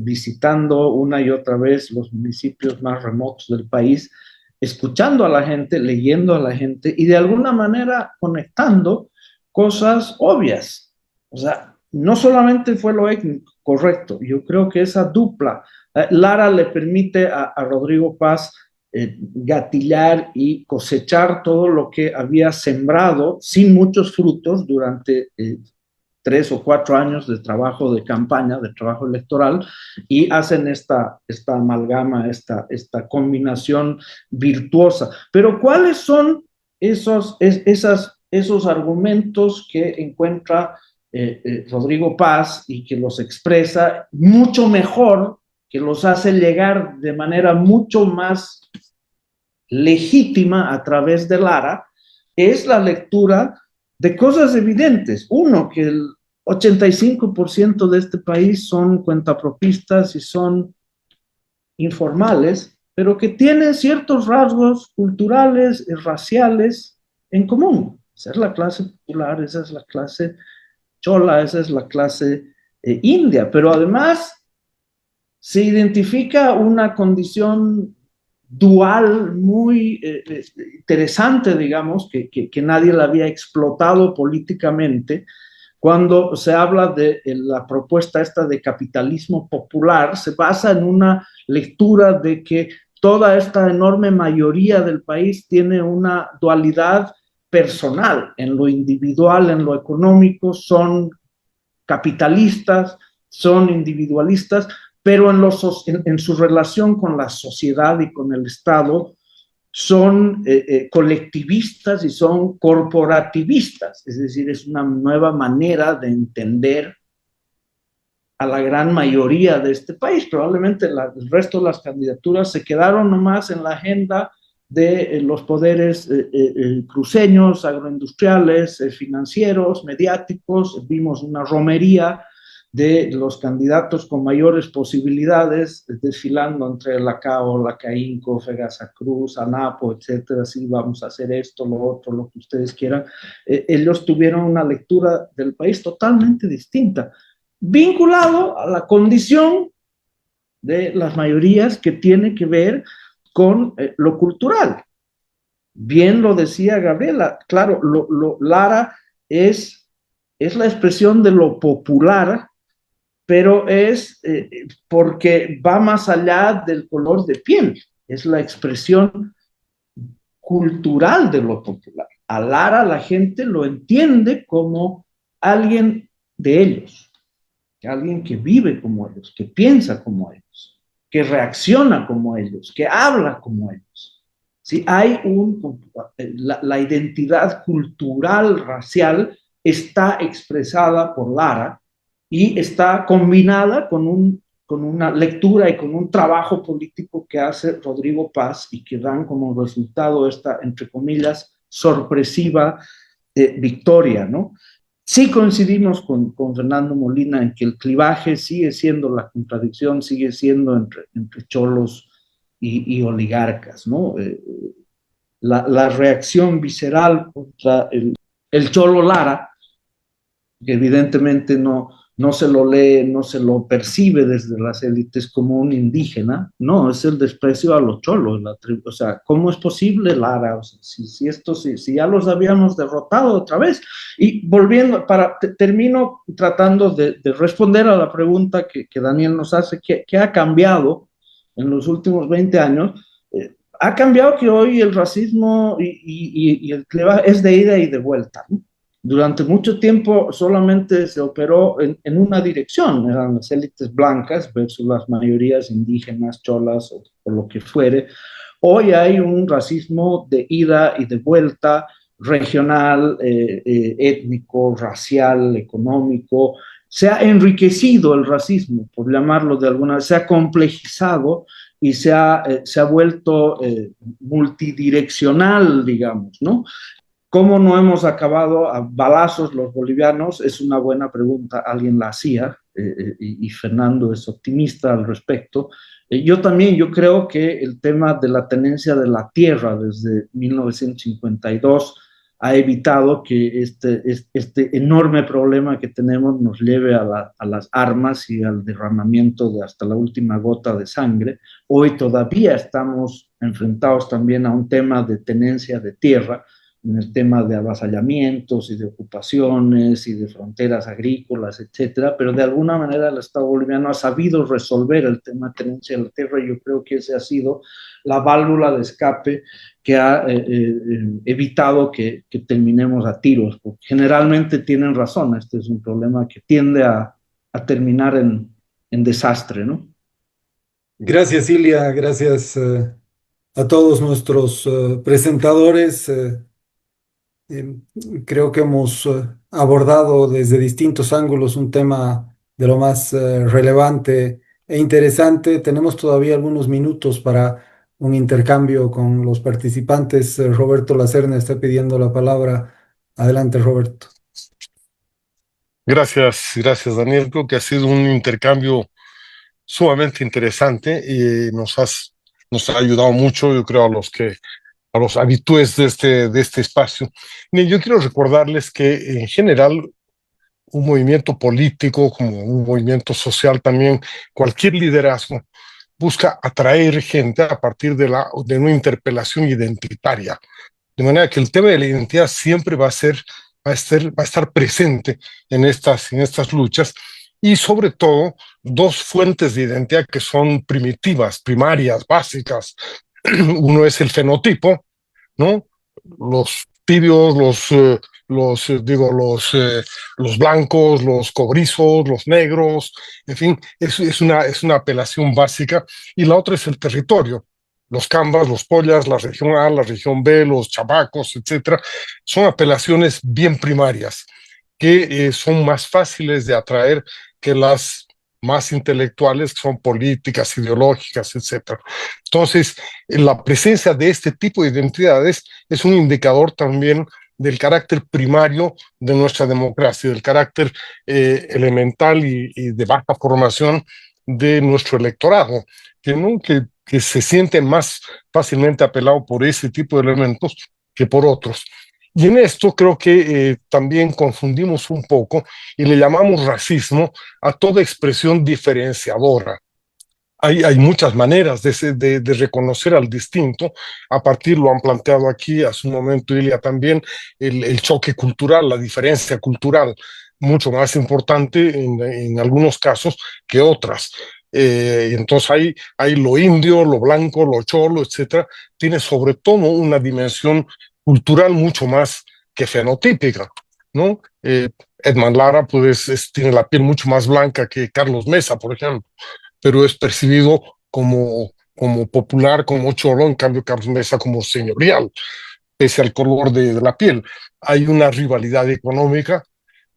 visitando una y otra vez los municipios más remotos del país, escuchando a la gente, leyendo a la gente y de alguna manera conectando cosas obvias. O sea, no solamente fue lo étnico, correcto, yo creo que esa dupla, Lara le permite a Rodrigo Paz gatillar y cosechar todo lo que había sembrado sin muchos frutos durante 3 o 4 años de trabajo de campaña, de trabajo electoral, y hacen esta amalgama, esta combinación virtuosa. Pero ¿cuáles son esos argumentos que encuentra Rodrigo Paz y que los expresa mucho mejor, que los hace llegar de manera mucho más legítima a través de Lara es la lectura de cosas evidentes. Uno, que el 85% de este país son cuentapropistas y son informales, pero que tienen ciertos rasgos culturales y raciales en común. Esa es la clase popular, esa es la clase chola, esa es la clase india, pero además se identifica una condición dual muy interesante, digamos, que nadie la había explotado políticamente. Cuando se habla de la propuesta esta de capitalismo popular, se basa en una lectura de que toda esta enorme mayoría del país tiene una dualidad personal, en lo individual, en lo económico, son capitalistas, son individualistas, pero en su relación con la sociedad y con el Estado son colectivistas y son corporativistas, es decir, es una nueva manera de entender a la gran mayoría de este país. Probablemente el resto de las candidaturas se quedaron nomás en la agenda de los poderes cruceños, agroindustriales, financieros, mediáticos. Vimos una romería de los candidatos con mayores posibilidades, desfilando entre la CAO, la CAINCO, Fegasa Cruz, ANAPO, etcétera, sí, vamos a hacer esto, lo otro, lo que ustedes quieran. Ellos tuvieron una lectura del país totalmente distinta, vinculado a la condición de las mayorías que tiene que ver con lo cultural. Bien lo decía Gabriela, claro, Lara es la expresión de lo popular, pero es porque va más allá del color de piel, es la expresión cultural de lo popular. A Lara la gente lo entiende como alguien de ellos, alguien que vive como ellos, que piensa como ellos, que reacciona como ellos, que habla como ellos. ¿Sí? La identidad cultural, racial, está expresada por Lara y está combinada con una lectura y con un trabajo político que hace Rodrigo Paz y que dan como resultado esta, entre comillas, sorpresiva victoria, ¿no? Sí coincidimos con Fernando Molina en que el clivaje sigue siendo la contradicción, sigue siendo entre cholos y oligarcas, ¿no? La reacción visceral contra el cholo Lara, que evidentemente no se lo lee, no se lo percibe desde las élites como un indígena, no, es el desprecio a los cholos, o sea, ¿cómo es posible, Lara? O sea, si ya los habíamos derrotado otra vez. Y volviendo, termino tratando de responder a la pregunta que Daniel nos hace, ¿qué ha cambiado en los últimos 20 años? Ha cambiado que hoy el racismo y el clivaje es de ida y de vuelta, ¿no? Durante mucho tiempo solamente se operó en una dirección, eran las élites blancas versus las mayorías indígenas, cholas o lo que fuere. Hoy hay un racismo de ida y de vuelta, regional, étnico, racial, económico. Se ha enriquecido el racismo, por llamarlo de alguna manera, se ha complejizado y se ha vuelto multidireccional, digamos, ¿no? ¿Cómo no hemos acabado a balazos los bolivianos? Es una buena pregunta, alguien la hacía y Fernando es optimista al respecto. Yo también, yo creo que el tema de la tenencia de la tierra desde 1952 ha evitado que este enorme problema que tenemos nos lleve a las armas y al derramamiento de hasta la última gota de sangre. Hoy todavía estamos enfrentados también a un tema de tenencia de tierra, en el tema de avasallamientos y de ocupaciones y de fronteras agrícolas, etcétera, pero de alguna manera el Estado boliviano ha sabido resolver el tema de tenencia de la tierra y yo creo que ese ha sido la válvula de escape que ha evitado que terminemos a tiros, porque generalmente tienen razón, este es un problema que tiende a terminar en desastre, ¿no? Gracias, Ilia, gracias a todos nuestros presentadores. Eh, Creo que hemos abordado desde distintos ángulos un tema de lo más relevante e interesante. Tenemos todavía algunos minutos para un intercambio con los participantes. Roberto Lacerna está pidiendo la palabra. Adelante, Roberto. Gracias, Daniel. Creo que ha sido un intercambio sumamente interesante y nos ha ayudado mucho, yo creo, a los habitués de este espacio. Miren, yo quiero recordarles que en general un movimiento político, como un movimiento social también, cualquier liderazgo busca atraer gente a partir de una interpelación identitaria. De manera que el tema de la identidad siempre va a estar presente en estas luchas y sobre todo dos fuentes de identidad que son primitivas, primarias, básicas. Uno es el fenotipo, ¿no? Los tibios, los blancos, los cobrizos, los negros, en fin, es una apelación básica. Y la otra es el territorio. Los cambas, los pollas, la región A, la región B, los chabacos, etcétera, son apelaciones bien primarias que son más fáciles de atraer que las más intelectuales, que son políticas, ideológicas, etcétera. Entonces, la presencia de este tipo de identidades es un indicador también del carácter primario de nuestra democracia, del carácter elemental y de baja formación de nuestro electorado, ¿no? Que se siente más fácilmente apelado por ese tipo de elementos que por otros. Y en esto creo que también confundimos un poco y le llamamos racismo a toda expresión diferenciadora. Hay muchas maneras de reconocer al distinto. A partir, lo han planteado aquí hace un momento, Ilia, también, el choque cultural, la diferencia cultural, mucho más importante en algunos casos que otras. Entonces hay lo indio, lo blanco, lo cholo, etcétera. Tiene sobre todo una dimensión cultural mucho más que fenotípica, ¿no? Edmond Lara, pues, tiene la piel mucho más blanca que Carlos Mesa, por ejemplo, pero es percibido como popular, como cholo, en cambio Carlos Mesa como señorial, pese al color de la piel. Hay una rivalidad económica,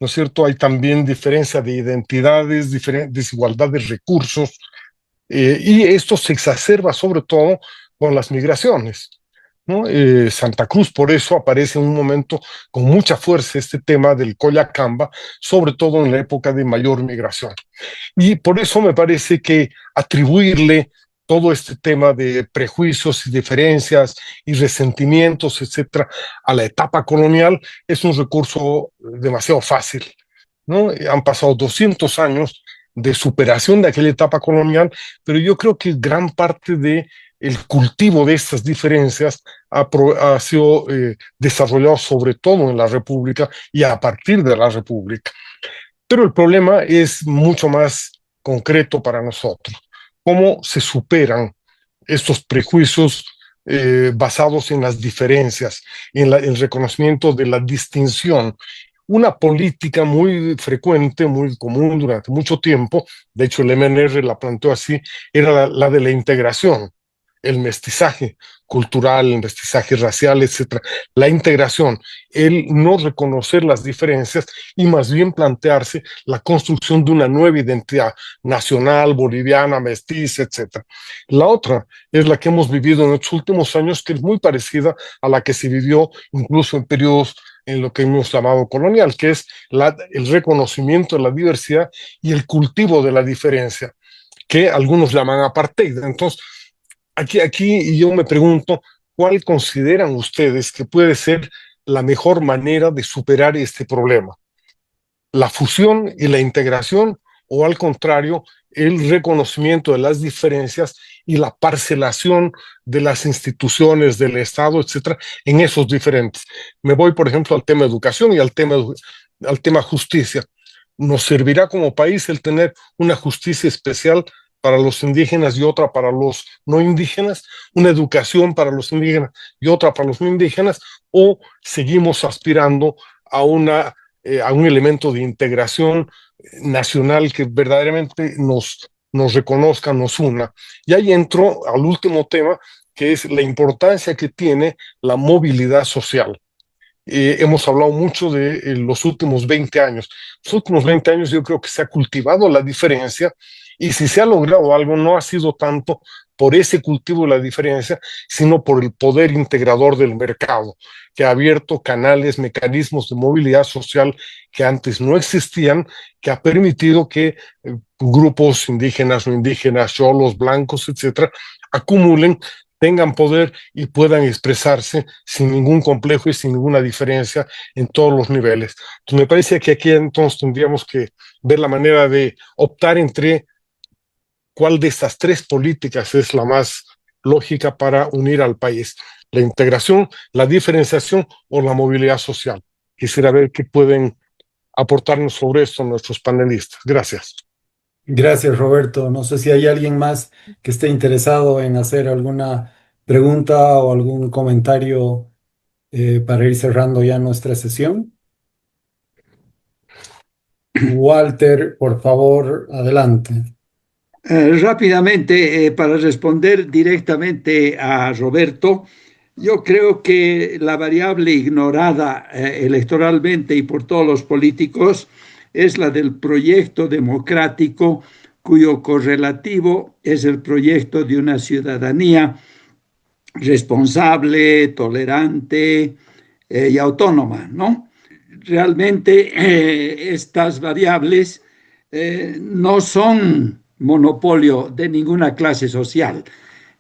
¿no es cierto? Hay también diferencia de identidades, desigualdad de recursos, y esto se exacerba sobre todo con las migraciones, ¿no? Santa Cruz por eso aparece en un momento con mucha fuerza este tema del Collacamba, sobre todo en la época de mayor migración. Y por eso me parece que atribuirle todo este tema de prejuicios y diferencias y resentimientos, etcétera, a la etapa colonial es un recurso demasiado fácil, ¿no? Han pasado 200 años de superación de aquella etapa colonial, pero yo creo que gran parte de el cultivo de estas diferencias ha sido desarrollado sobre todo en la República y a partir de la República. Pero el problema es mucho más concreto para nosotros. ¿Cómo se superan estos prejuicios basados en las diferencias, en el reconocimiento de la distinción? Una política muy frecuente, muy común durante mucho tiempo, de hecho el MNR la planteó así, era la de la integración, el mestizaje cultural, el mestizaje racial, etcétera, la integración, el no reconocer las diferencias y más bien plantearse la construcción de una nueva identidad nacional, boliviana, mestiza, etcétera. La otra es la que hemos vivido en los últimos años, que es muy parecida a la que se vivió incluso en periodos en lo que hemos llamado colonial, que es el reconocimiento de la diversidad y el cultivo de la diferencia, que algunos llaman apartheid. Entonces, aquí yo me pregunto, ¿cuál consideran ustedes que puede ser la mejor manera de superar este problema? ¿La fusión y la integración o al contrario, el reconocimiento de las diferencias y la parcelación de las instituciones del Estado, etcétera, en esos diferentes? Me voy, por ejemplo, al tema educación y al tema justicia. ¿Nos servirá como país el tener una justicia especial para los indígenas y otra para los no indígenas, una educación para los indígenas y otra para los no indígenas, o seguimos aspirando a un elemento de integración nacional que verdaderamente nos reconozca, nos una? Y ahí entro al último tema, que es la importancia que tiene la movilidad social. Hemos hablado mucho de los últimos 20 años. Los últimos 20 años yo creo que se ha cultivado la diferencia Y si se ha logrado algo, no ha sido tanto por ese cultivo de la diferencia, sino por el poder integrador del mercado, que ha abierto canales, mecanismos de movilidad social que antes no existían, que ha permitido que grupos indígenas, no indígenas, cholos, blancos, etcétera, acumulen, tengan poder y puedan expresarse sin ningún complejo y sin ninguna diferencia en todos los niveles. Entonces, me parece que aquí entonces tendríamos que ver la manera de optar entre cuál de estas tres políticas es la más lógica para unir al país: la integración, la diferenciación o la movilidad social. Quisiera ver qué pueden aportarnos sobre esto nuestros panelistas. Gracias. Gracias, Roberto. No sé si hay alguien más que esté interesado en hacer alguna pregunta o algún comentario para ir cerrando ya nuestra sesión. Walter, por favor, adelante. Rápidamente, para responder directamente a Roberto, yo creo que la variable ignorada electoralmente y por todos los políticos es la del proyecto democrático, cuyo correlativo es el proyecto de una ciudadanía responsable, tolerante y autónoma, ¿no? Realmente estas variables no son monopolio de ninguna clase social.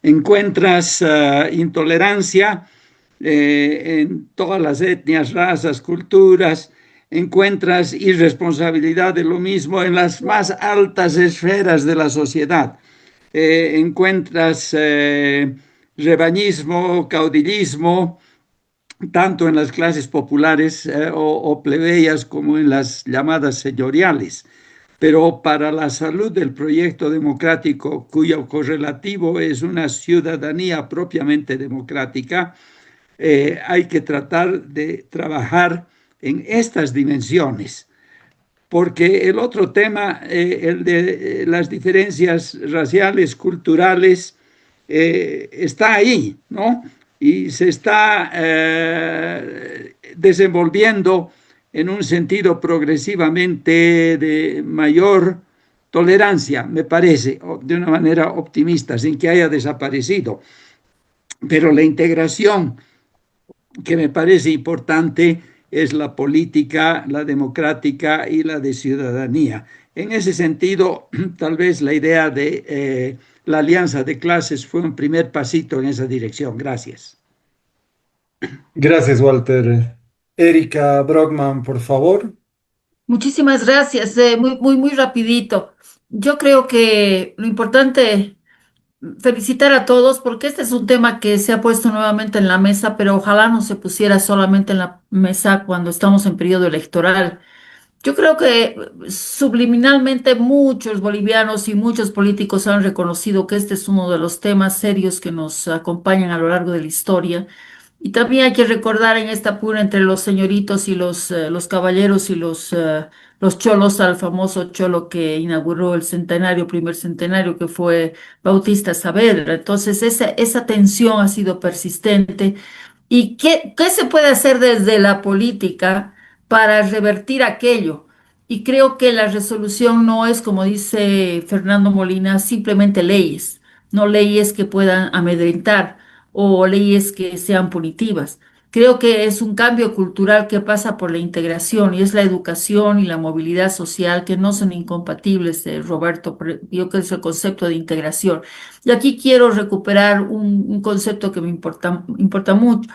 Encuentras intolerancia en todas las etnias, razas, culturas, encuentras irresponsabilidad de lo mismo en las más altas esferas de la sociedad. Encuentras rebañismo, caudillismo, tanto en las clases populares o plebeyas como en las llamadas señoriales. Pero para la salud del proyecto democrático, cuyo correlativo es una ciudadanía propiamente democrática, hay que tratar de trabajar en estas dimensiones. Porque el otro tema, el de las diferencias raciales, culturales, está ahí, ¿no? Y se está desenvolviendo en un sentido progresivamente de mayor tolerancia, me parece, de una manera optimista, sin que haya desaparecido. Pero la integración que me parece importante es la política, la democrática y la de ciudadanía. En ese sentido, tal vez la idea de la alianza de clases fue un primer pasito en esa dirección. Gracias. Gracias, Walter. Erika Brockman, por favor. Muchísimas gracias. Muy rapidito. Yo creo que lo importante, felicitar a todos, porque este es un tema que se ha puesto nuevamente en la mesa, pero ojalá no se pusiera solamente en la mesa cuando estamos en periodo electoral. Yo creo que subliminalmente muchos bolivianos y muchos políticos han reconocido que este es uno de los temas serios que nos acompañan a lo largo de la historia. Y también hay que recordar en esta pura entre los señoritos y los caballeros y los cholos, al famoso cholo que inauguró el centenario, primer centenario, que fue Bautista Saavedra. Entonces, esa tensión ha sido persistente. ¿Y qué se puede hacer desde la política para revertir aquello? Y creo que la resolución no es, como dice Fernando Molina, simplemente leyes, no leyes que puedan amedrentar o leyes que sean punitivas. Creo que es un cambio cultural que pasa por la integración y es la educación y la movilidad social que no son incompatibles, Roberto. Yo creo que es el concepto de integración. Y aquí quiero recuperar un concepto que me importa mucho,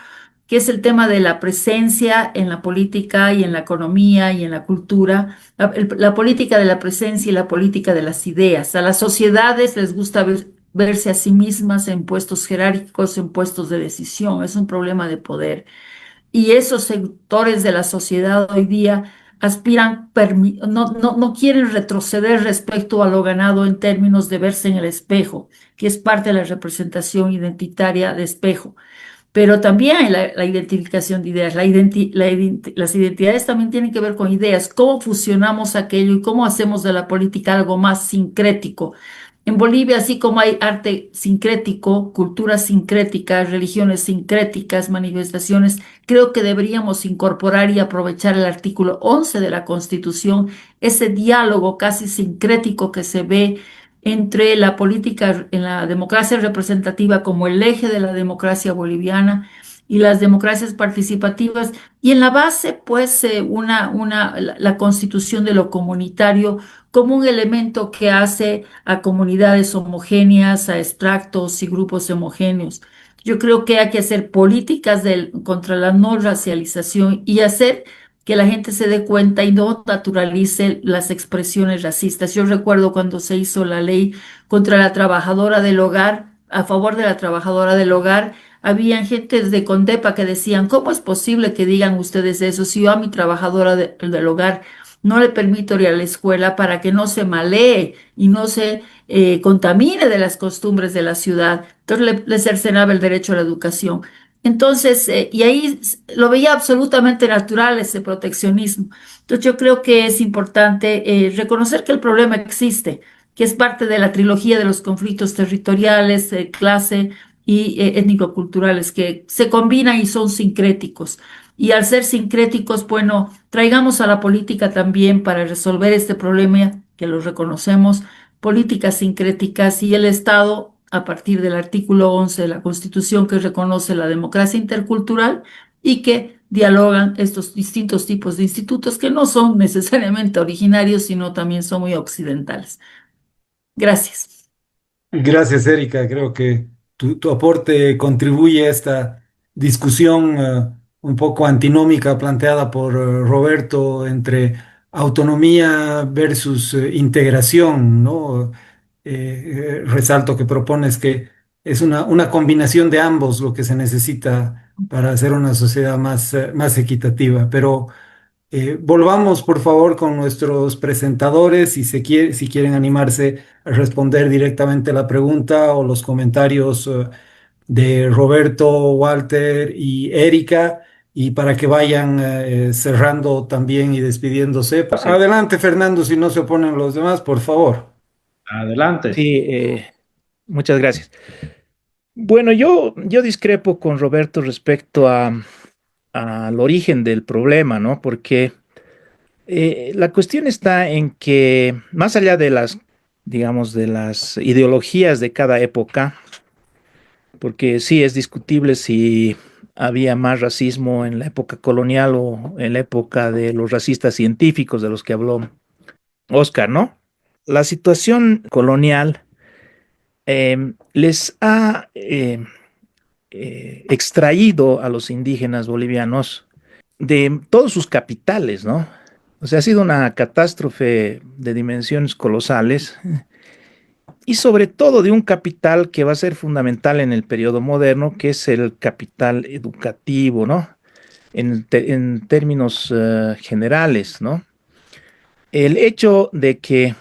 que es el tema de la presencia en la política y en la economía y en la cultura, la política de la presencia y la política de las ideas. A las sociedades les gusta verse a sí mismas en puestos jerárquicos, en puestos de decisión. Es un problema de poder. Y esos sectores de la sociedad hoy día aspiran, no quieren retroceder respecto a lo ganado en términos de verse en el espejo, que es parte de la representación identitaria de espejo. Pero también hay la identificación de ideas. Las identidades también tienen que ver con ideas. ¿Cómo fusionamos aquello y cómo hacemos de la política algo más sincrético? En Bolivia, así como hay arte sincrético, culturas sincréticas, religiones sincréticas, manifestaciones, creo que deberíamos incorporar y aprovechar el artículo 11 de la Constitución, ese diálogo casi sincrético que se ve entre la política en la democracia representativa como el eje de la democracia boliviana y las democracias participativas, y en la base, pues, la constitución de lo comunitario como un elemento que hace a comunidades homogéneas, a extractos y grupos homogéneos. Yo creo que hay que hacer políticas contra la no racialización y hacer que la gente se dé cuenta y no naturalice las expresiones racistas. Yo recuerdo cuando se hizo la ley contra la trabajadora del hogar, a favor de la trabajadora del hogar, habían gente de Condepa que decían, ¿cómo es posible que digan ustedes eso si yo a mi trabajadora del hogar no le permito ir a la escuela para que no se malee y no se contamine de las costumbres de la ciudad? Entonces le cercenaba el derecho a la educación. Entonces, y ahí lo veía absolutamente natural ese proteccionismo. Entonces, yo creo que es importante reconocer que el problema existe, que es parte de la trilogía de los conflictos territoriales, clase y étnico-culturales, que se combinan y son sincréticos. Y al ser sincréticos, bueno, traigamos a la política también para resolver este problema, que lo reconocemos, políticas sincréticas y el Estado, a partir del artículo 11 de la Constitución, que reconoce la democracia intercultural y que dialogan estos distintos tipos de institutos que no son necesariamente originarios, sino también son muy occidentales. Gracias. Gracias, Erika. Creo que tu aporte contribuye a esta discusión un poco antinómica planteada por Roberto entre autonomía versus integración, ¿no? Resalto que propones que es una combinación de ambos lo que se necesita para hacer una sociedad más equitativa. Pero volvamos, por favor, con nuestros presentadores, si quieren animarse a responder directamente la pregunta o los comentarios de Roberto, Walter y Erika, y para que vayan cerrando también y despidiéndose. Sí. Adelante, Fernando, si no se oponen los demás, por favor. Adelante. Sí, muchas gracias. Bueno, yo discrepo con Roberto respecto al origen del problema, ¿no? Porque la cuestión está en que, más allá de las, digamos, de las ideologías de cada época, porque sí es discutible si había más racismo en la época colonial o en la época de los racistas científicos de los que habló Oscar, ¿no? La situación colonial les ha extraído a los indígenas bolivianos de todos sus capitales, ¿no? O sea, ha sido una catástrofe de dimensiones colosales y sobre todo de un capital que va a ser fundamental en el periodo moderno, que es el capital educativo, ¿no? En términos generales, ¿no? El hecho de que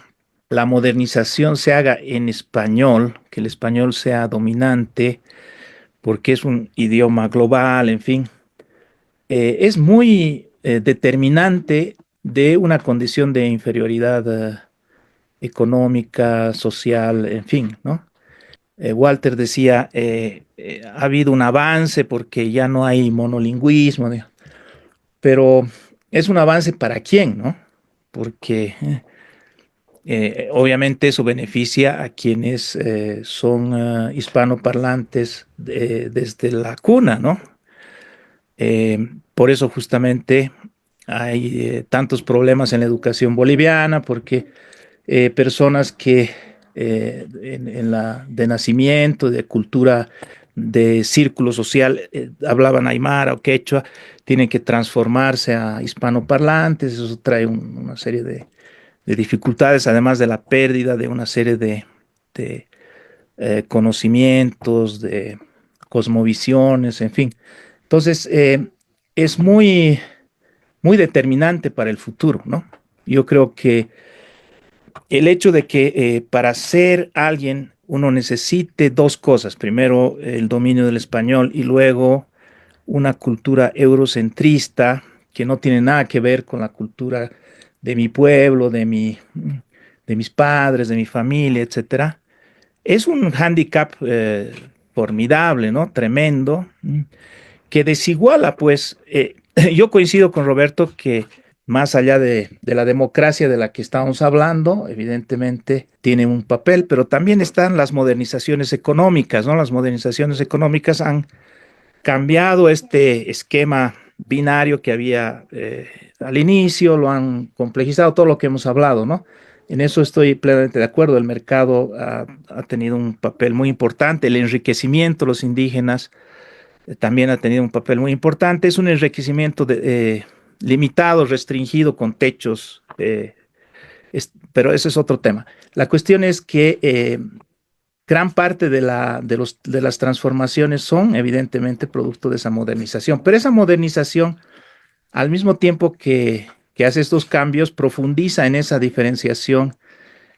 la modernización se haga en español, que el español sea dominante, porque es un idioma global, en fin, es muy determinante de una condición de inferioridad económica, social, en fin, ¿no? Walter decía, ha habido un avance porque ya no hay monolingüismo, pero es un avance para quién, ¿no? Porque obviamente eso beneficia a quienes son hispanoparlantes desde la cuna, ¿no? Por eso justamente hay tantos problemas en la educación boliviana, porque personas que de nacimiento, de cultura, de círculo social, hablaban aymara o quechua, tienen que transformarse a hispanoparlantes. Eso trae una serie de dificultades, además de la pérdida de una serie de conocimientos, de cosmovisiones, en fin. Entonces, es muy determinante para el futuro, ¿no? Yo creo que el hecho de que para ser alguien uno necesite dos cosas: primero el dominio del español y luego una cultura eurocentrista que no tiene nada que ver con la cultura de mi pueblo, de mis padres, de mi familia, etcétera. Es un hándicap formidable, ¿no? Tremendo, que desiguala, pues. Yo coincido con Roberto que más allá de la democracia de la que estábamos hablando, evidentemente tiene un papel, pero también están las modernizaciones económicas, ¿no? Las modernizaciones económicas han cambiado este esquema binario que había al inicio, lo han complejizado, todo lo que hemos hablado, ¿no? En eso estoy plenamente de acuerdo. El mercado ha tenido un papel muy importante, el enriquecimiento de los indígenas también ha tenido un papel muy importante. Es un enriquecimiento limitado, restringido, con techos, pero ese es otro tema. La cuestión es que gran parte de las transformaciones son evidentemente producto de esa modernización, pero esa modernización, al mismo tiempo que hace estos cambios, profundiza en esa diferenciación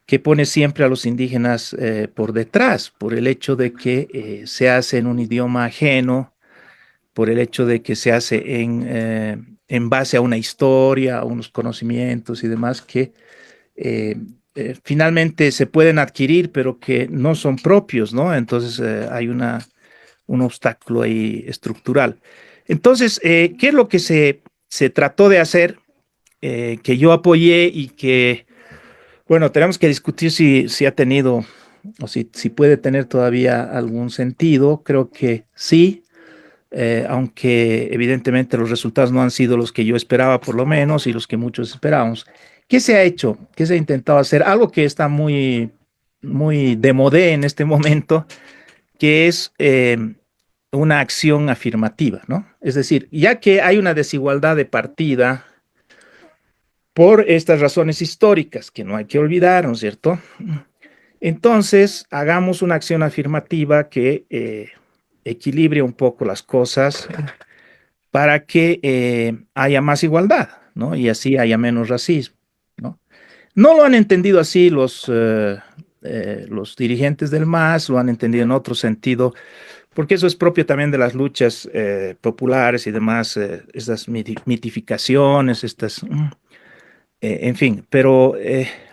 que pone siempre a los indígenas por detrás, por el hecho de que se hace en un idioma ajeno, por el hecho de que se hace en base a una historia, a unos conocimientos y demás que finalmente se pueden adquirir, pero que no son propios, ¿no? Entonces hay un obstáculo ahí estructural. Entonces, ¿qué es lo que se trató de hacer? Que yo apoyé y que, bueno, tenemos que discutir si ha tenido o si puede tener todavía algún sentido. Creo que sí, aunque evidentemente los resultados no han sido los que yo esperaba, por lo menos, y los que muchos esperábamos. ¿Qué se ha hecho? ¿Qué se ha intentado hacer? Algo que está muy de modé en este momento, que es una acción afirmativa, ¿no? Es decir, ya que hay una desigualdad de partida por estas razones históricas que no hay que olvidar, ¿no es cierto? Entonces, hagamos una acción afirmativa que equilibre un poco las cosas para que haya más igualdad, ¿no? Y así haya menos racismo, ¿no? No lo han entendido así los dirigentes del MAS, lo han entendido en otro sentido, porque eso es propio también de las luchas populares y demás, estas mitificaciones, en fin, pero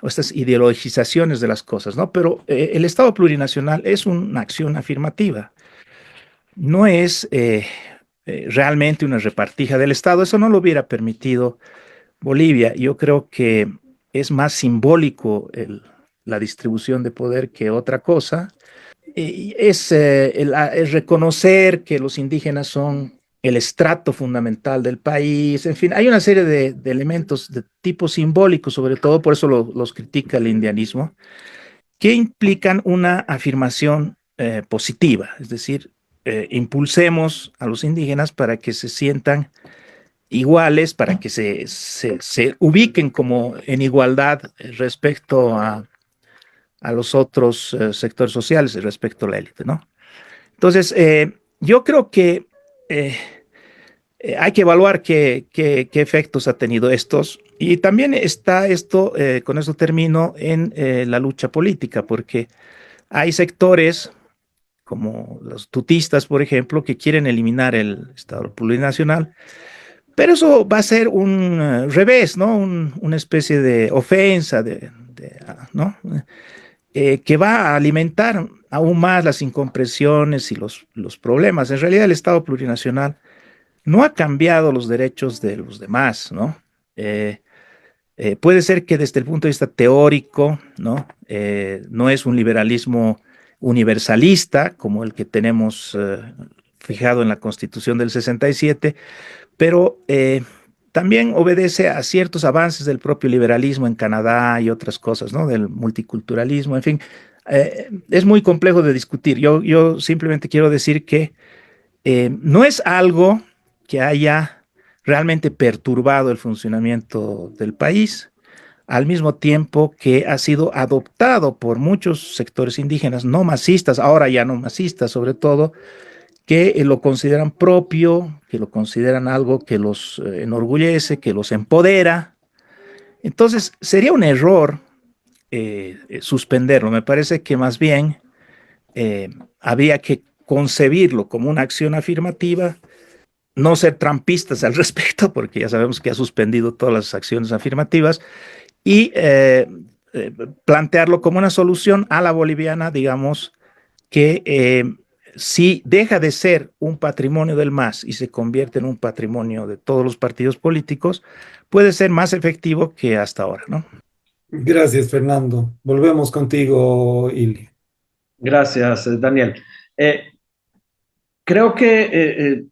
estas ideologizaciones de las cosas, ¿no? Pero el Estado plurinacional es una acción afirmativa, no es realmente una repartija del Estado. Eso no lo hubiera permitido Bolivia. Yo creo que es más simbólico la distribución de poder que otra cosa. Es reconocer que los indígenas son el estrato fundamental del país. En fin, hay una serie de elementos de tipo simbólico, sobre todo, por eso los critica el indianismo, que implican una afirmación positiva, es decir, impulsemos a los indígenas para que se sientan iguales, para que se ubiquen como en igualdad respecto a los otros sectores sociales, respecto a la élite, ¿no? Entonces, yo creo que hay que evaluar qué efectos ha tenido estos. Y también está esto, con eso termino, en la lucha política, porque hay sectores como los tutistas, por ejemplo, que quieren eliminar el Estado plurinacional, pero eso va a ser un revés, ¿no? Una especie de ofensa, ¿no? Que va a alimentar aún más las incomprensiones y los problemas. En realidad, el Estado plurinacional no ha cambiado los derechos de los demás, ¿no? Puede ser que desde el punto de vista teórico, ¿no? No es un liberalismo universalista como el que tenemos fijado en la Constitución del 67, pero también obedece a ciertos avances del propio liberalismo en Canadá y otras cosas, ¿no? Del multiculturalismo, en fin. Es muy complejo de discutir. Yo simplemente quiero decir que no es algo que haya realmente perturbado el funcionamiento del país, al mismo tiempo que ha sido adoptado por muchos sectores indígenas, no masistas, ahora ya no masistas sobre todo, que lo consideran propio, que lo consideran algo que los enorgullece, que los empodera. Entonces, sería un error suspenderlo. Me parece que más bien habría que concebirlo como una acción afirmativa, no ser trampistas al respecto, porque ya sabemos que ha suspendido todas las acciones afirmativas, y plantearlo como una solución a la boliviana, digamos, que si deja de ser un patrimonio del MAS y se convierte en un patrimonio de todos los partidos políticos, puede ser más efectivo que hasta ahora, ¿no? Gracias, Fernando. Volvemos contigo, Ili. Gracias, Daniel. Eh, Creo que,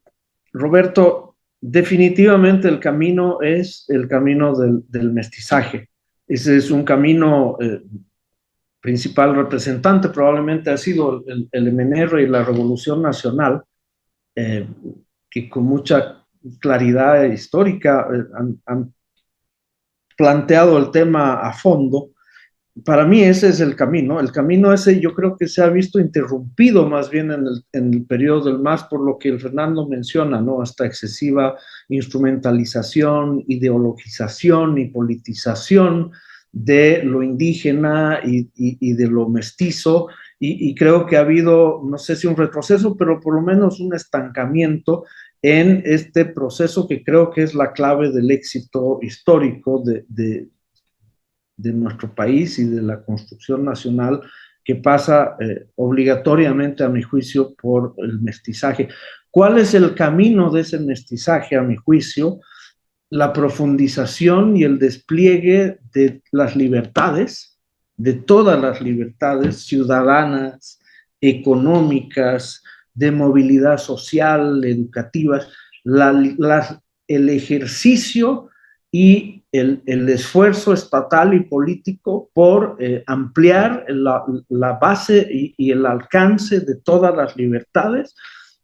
Roberto, definitivamente el camino es el camino del mestizaje. Ese es un camino principal representante, probablemente ha sido el MNR y la Revolución Nacional, eh, que con mucha claridad histórica han planteado el tema a fondo. Para mí ese es el camino. El camino ese yo creo que se ha visto interrumpido más bien en el periodo del MAS por lo que el Fernando menciona, ¿no? Esta excesiva instrumentalización, ideologización y politización de lo indígena y de lo mestizo. Y creo que ha habido, no sé si un retroceso, pero por lo menos un estancamiento en este proceso que creo que es la clave del éxito histórico de nuestro país y de la construcción nacional, que pasa obligatoriamente, a mi juicio, por el mestizaje. ¿Cuál es el camino de ese mestizaje, a mi juicio? La profundización y el despliegue de las libertades, de todas las libertades ciudadanas, económicas, de movilidad social, educativas, el ejercicio y el esfuerzo estatal y político por ampliar la base y el alcance de todas las libertades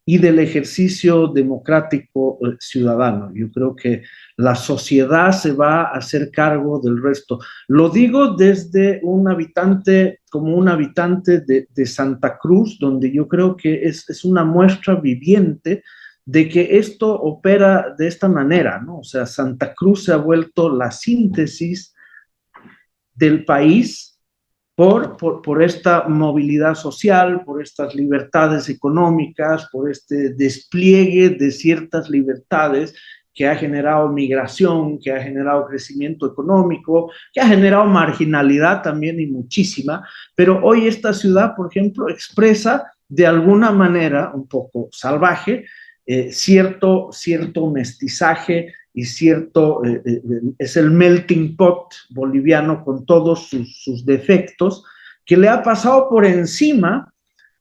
y del ejercicio democrático ciudadano. Yo creo que la sociedad se va a hacer cargo del resto. Lo digo desde un habitante, como un habitante de Santa Cruz, donde yo creo que es una muestra viviente de que esto opera de esta manera, ¿no? O sea, Santa Cruz se ha vuelto la síntesis del país por esta movilidad social, por estas libertades económicas, por este despliegue de ciertas libertades que ha generado migración, que ha generado crecimiento económico, que ha generado marginalidad también y muchísima, pero hoy esta ciudad, por ejemplo, expresa de alguna manera un poco salvaje cierto mestizaje y es el melting pot boliviano con todos sus defectos, que le ha pasado por encima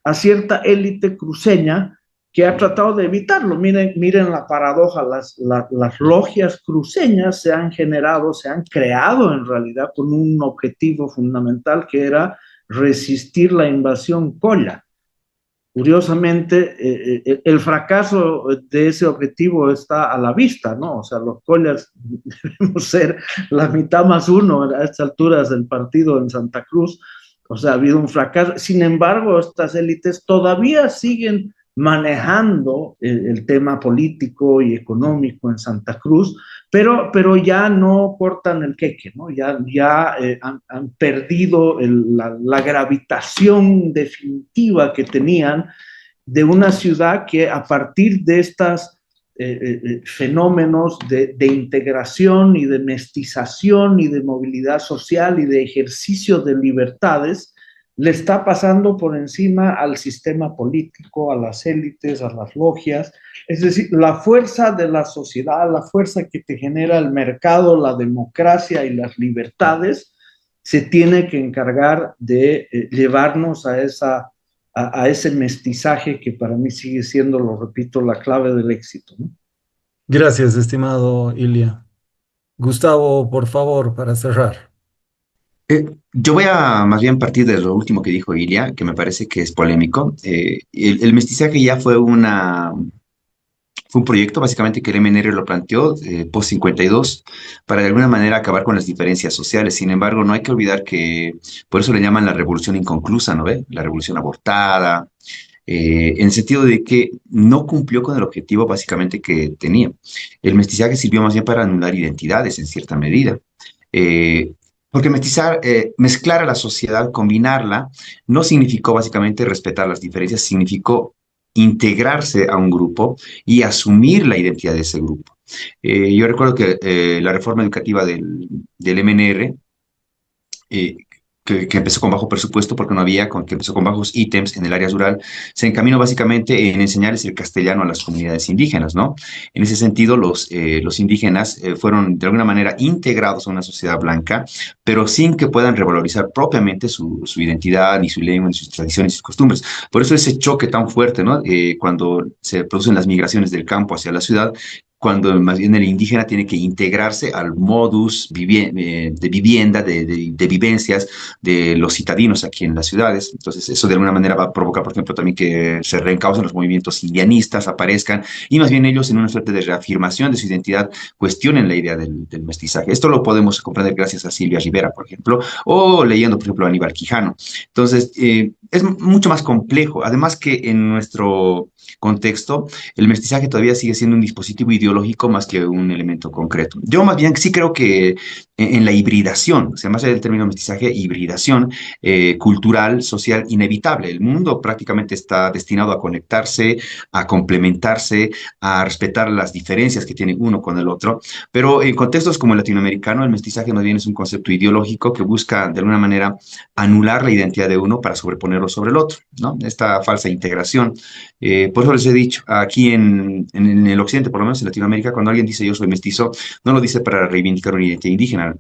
a cierta élite cruceña que ha tratado de evitarlo. Miren la paradoja, las logias cruceñas se han creado en realidad con un objetivo fundamental que era resistir la invasión colla. Curiosamente, el fracaso de ese objetivo está a la vista, ¿no? O sea, los collas debemos ser la mitad más uno a estas alturas del partido en Santa Cruz. O sea, ha habido un fracaso. Sin embargo, estas élites todavía siguen manejando el tema político y económico en Santa Cruz, pero ya no cortan el queque, ¿no? Ya han perdido la gravitación definitiva que tenían de una ciudad que a partir de estos fenómenos de integración y de mestización y de movilidad social y de ejercicio de libertades, le está pasando por encima al sistema político, a las élites, a las logias. Es decir, la fuerza de la sociedad, la fuerza que te genera el mercado, la democracia y las libertades, se tiene que encargar de llevarnos a ese mestizaje que para mí sigue siendo, lo repito, la clave del éxito, ¿no? Gracias, estimado Ilia. Gustavo, por favor, para cerrar. Yo voy a más bien partir de lo último que dijo Ilia, que me parece que es polémico. El mestizaje ya fue un proyecto básicamente que el MNR lo planteó post 52 para de alguna manera acabar con las diferencias sociales. Sin embargo, no hay que olvidar que por eso le llaman la revolución inconclusa, ¿no ve? La revolución abortada, en el sentido de que no cumplió con el objetivo básicamente que tenía. El mestizaje sirvió más bien para anular identidades en cierta medida. Porque mezclar a la sociedad, combinarla, no significó básicamente respetar las diferencias, significó integrarse a un grupo y asumir la identidad de ese grupo. Yo recuerdo que la reforma educativa del MNR, que que empezó con bajo presupuesto porque no había, que empezó con bajos ítems en el área rural, se encaminó básicamente en enseñarles el castellano a las comunidades indígenas, ¿no? En ese sentido, los indígenas fueron de alguna manera integrados a una sociedad blanca, pero sin que puedan revalorizar propiamente su identidad, ni su lengua, ni sus tradiciones, ni sus costumbres. Por eso ese choque tan fuerte, ¿no? Cuando se producen las migraciones del campo hacia la ciudad, cuando más bien el indígena tiene que integrarse al modus de vivienda, de vivencias de los citadinos aquí en las ciudades. Entonces, eso de alguna manera va a provocar, por ejemplo, también que se reencaucen los movimientos indianistas, aparezcan, y más bien ellos en una suerte de reafirmación de su identidad cuestionen la idea del mestizaje. Esto lo podemos comprender gracias a Silvia Rivera, por ejemplo, o leyendo, por ejemplo, a Aníbal Quijano. Entonces, es mucho más complejo. Además que en nuestro contexto, el mestizaje todavía sigue siendo un dispositivo ideológico más que un elemento concreto. Yo más bien sí creo que en la hibridación, o sea, más allá del término mestizaje, hibridación cultural, social, inevitable. El mundo prácticamente está destinado a conectarse, a complementarse, a respetar las diferencias que tiene uno con el otro, pero en contextos como el latinoamericano, el mestizaje más bien es un concepto ideológico que busca de alguna manera anular la identidad de uno para sobreponerlo sobre el otro, ¿no? Esta falsa integración. Por eso les he dicho, aquí en el occidente, por lo menos en Latinoamérica, cuando alguien dice yo soy mestizo, no lo dice para reivindicar una identidad indígena,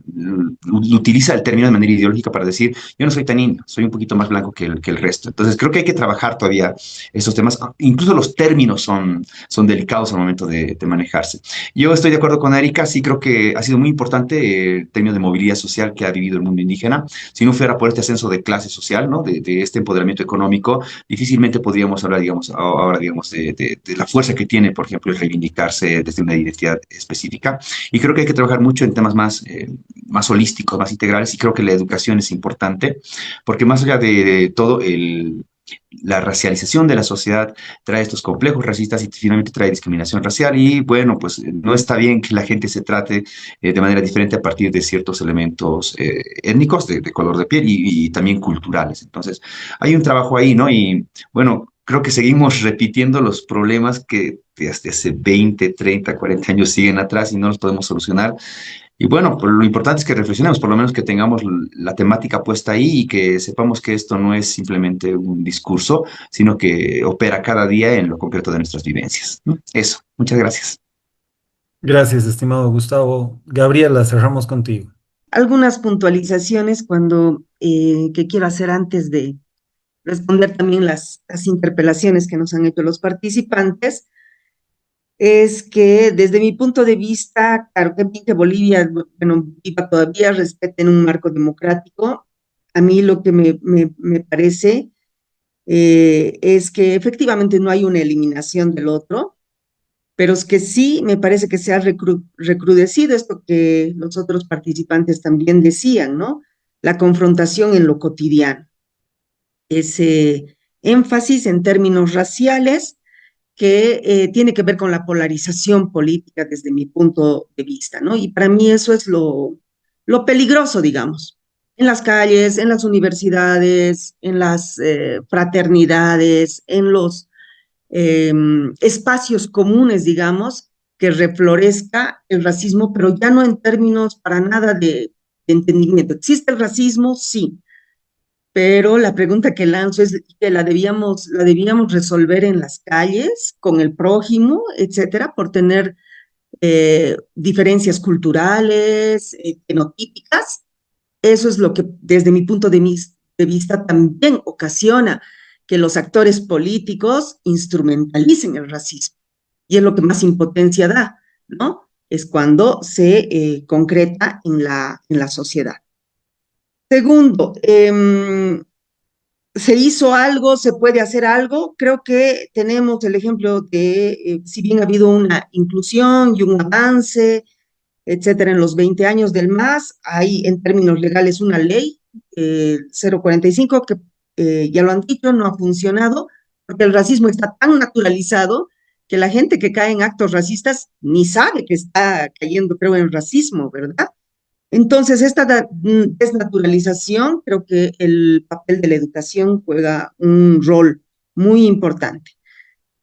utiliza el término de manera ideológica para decir yo no soy tan indio, soy un poquito más blanco que el resto. Entonces creo que hay que trabajar todavía estos temas, incluso los términos son delicados al momento de manejarse. Yo estoy de acuerdo con Erika, sí creo que ha sido muy importante el término de movilidad social que ha vivido el mundo indígena. Si no fuera por este ascenso de clase social, ¿no? de este empoderamiento económico, difícilmente podríamos hablar, digamos, ahora, digamos, de la fuerza que tiene, por ejemplo, el reivindicarse desde una identidad específica. Y creo que hay que trabajar mucho en temas más holísticos, más integrales, y creo que la educación es importante, porque más allá de todo, la racialización de la sociedad trae estos complejos racistas y finalmente trae discriminación racial y bueno, pues no está bien que la gente se trate de manera diferente a partir de ciertos elementos étnicos, de color de piel y también culturales. Entonces, hay un trabajo ahí, ¿no? Y bueno, creo que seguimos repitiendo los problemas que desde hace 20, 30, 40 años siguen atrás y no los podemos solucionar. Y bueno, pues lo importante es que reflexionemos, por lo menos que tengamos la temática puesta ahí y que sepamos que esto no es simplemente un discurso, sino que opera cada día en lo concreto de nuestras vivencias, ¿no? Eso, muchas gracias. Gracias, estimado Gustavo. Gabriela, cerramos contigo. Algunas puntualizaciones que quiero hacer antes de responder también las interpelaciones que nos han hecho los participantes. Es que desde mi punto de vista, claro que Bolivia, bueno, viva todavía, respeten un marco democrático. A mí lo que me parece es que efectivamente no hay una eliminación del otro, pero es que sí me parece que se ha recrudecido esto que los otros participantes también decían, ¿no? La confrontación en lo cotidiano, ese énfasis en términos raciales que tiene que ver con la polarización política desde mi punto de vista, ¿no? Y para mí eso es lo peligroso, digamos, en las calles, en las universidades, en las fraternidades, en los espacios comunes, digamos, que reflorezca el racismo, pero ya no en términos para nada de entendimiento. ¿Existe el racismo? Sí, pero la pregunta que lanzo es que la debíamos resolver en las calles, con el prójimo, etcétera, por tener diferencias culturales, fenotípicas. Eso es lo que, desde mi punto de vista, también ocasiona que los actores políticos instrumentalicen el racismo. Y es lo que más impotencia da, ¿no? Es cuando se concreta en la sociedad. Segundo, ¿se hizo algo? ¿Se puede hacer algo? Creo que tenemos el ejemplo de, si bien ha habido una inclusión y un avance, etcétera, en los 20 años del MAS, hay en términos legales una ley, 045, que ya lo han dicho, no ha funcionado, porque el racismo está tan naturalizado que la gente que cae en actos racistas ni sabe que está cayendo, creo, en racismo, ¿verdad? Entonces, esta desnaturalización, creo que el papel de la educación juega un rol muy importante.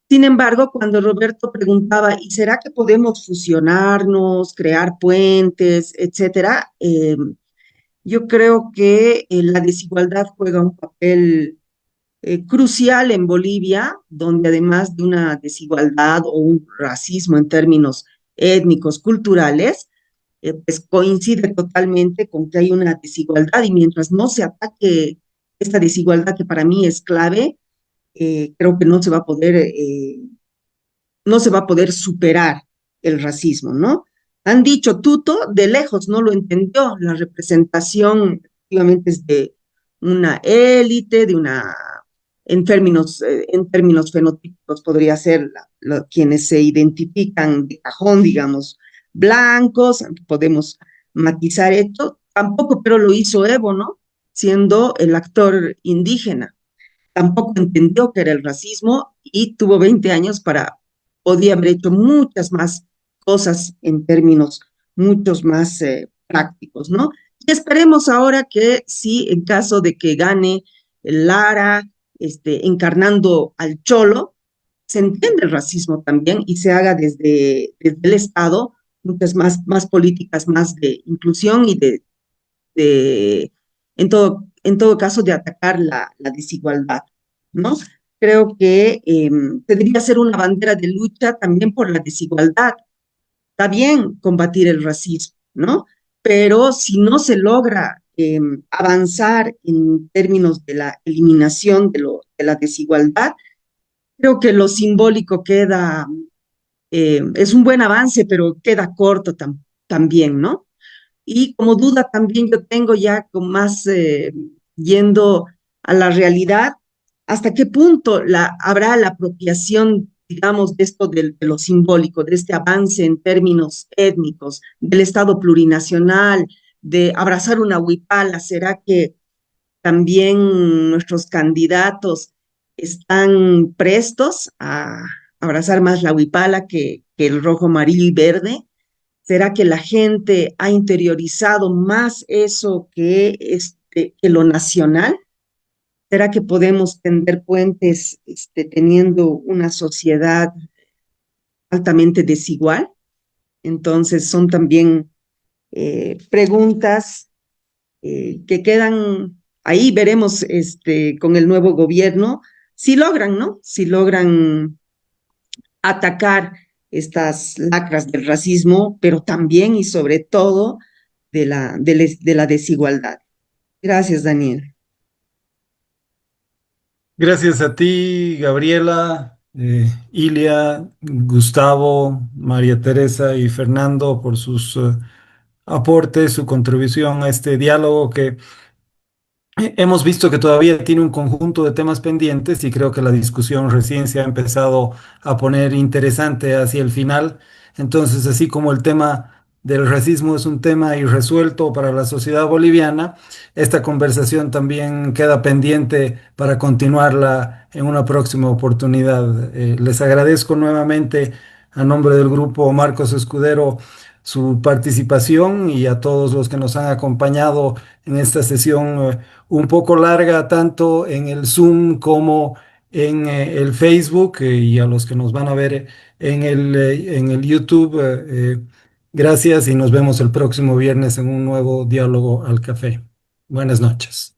Sin embargo, cuando Roberto preguntaba, ¿y será que podemos fusionarnos, crear puentes, etcétera? yo creo que la desigualdad juega un papel crucial en Bolivia, donde además de una desigualdad o un racismo en términos étnicos, culturales, pues coincide totalmente con que hay una desigualdad y mientras no se ataque esta desigualdad que para mí es clave, creo que no se va a poder superar el racismo, ¿no? Han dicho, Tuto de lejos no lo entendió, la representación efectivamente es de una élite, en términos fenotípicos podría ser quienes se identifican de cajón, digamos, blancos, podemos matizar esto, tampoco, pero lo hizo Evo, ¿no? Siendo el actor indígena tampoco entendió que era el racismo y tuvo 20 años podía haber hecho muchas más cosas en términos muchos más prácticos, ¿no? Y esperemos ahora que sí, en caso de que gane Lara, encarnando al Cholo, se entiende el racismo también y se haga desde el Estado muchas más políticas más de inclusión y de en todo caso, de atacar la desigualdad, ¿no? Creo que tendría ser una bandera de lucha también por la desigualdad. Está bien combatir el racismo, ¿no? Pero si no se logra avanzar en términos de la eliminación de la desigualdad, creo que lo simbólico es un buen avance, pero queda corto también, ¿no? Y como duda también yo tengo ya con más yendo a la realidad, ¿hasta qué punto habrá la apropiación, digamos, de esto de lo simbólico, de este avance en términos étnicos, del Estado plurinacional, de abrazar una huipala? ¿Será que también nuestros candidatos están prestos a abrazar más la huipala que el rojo, amarillo y verde? ¿Será que la gente ha interiorizado más eso que lo nacional? ¿Será que podemos tender puentes teniendo una sociedad altamente desigual? Entonces son también preguntas que quedan ahí. Veremos con el nuevo gobierno si logran, ¿no? Si logran atacar estas lacras del racismo, pero también y sobre todo de la desigualdad. Gracias, Daniel. Gracias a ti, Gabriela, Ilia, Gustavo, María Teresa y Fernando por sus aportes, su contribución a este diálogo que hemos visto que todavía tiene un conjunto de temas pendientes y creo que la discusión recién se ha empezado a poner interesante hacia el final. Entonces, así como el tema del racismo es un tema irresuelto para la sociedad boliviana, esta conversación también queda pendiente para continuarla en una próxima oportunidad. Les agradezco nuevamente a nombre del grupo Marcos Escudero su participación y a todos los que nos han acompañado en esta sesión un poco larga, tanto en el Zoom como en el Facebook, y a los que nos van a ver en el YouTube. Gracias y nos vemos el próximo viernes en un nuevo diálogo al café. Buenas noches.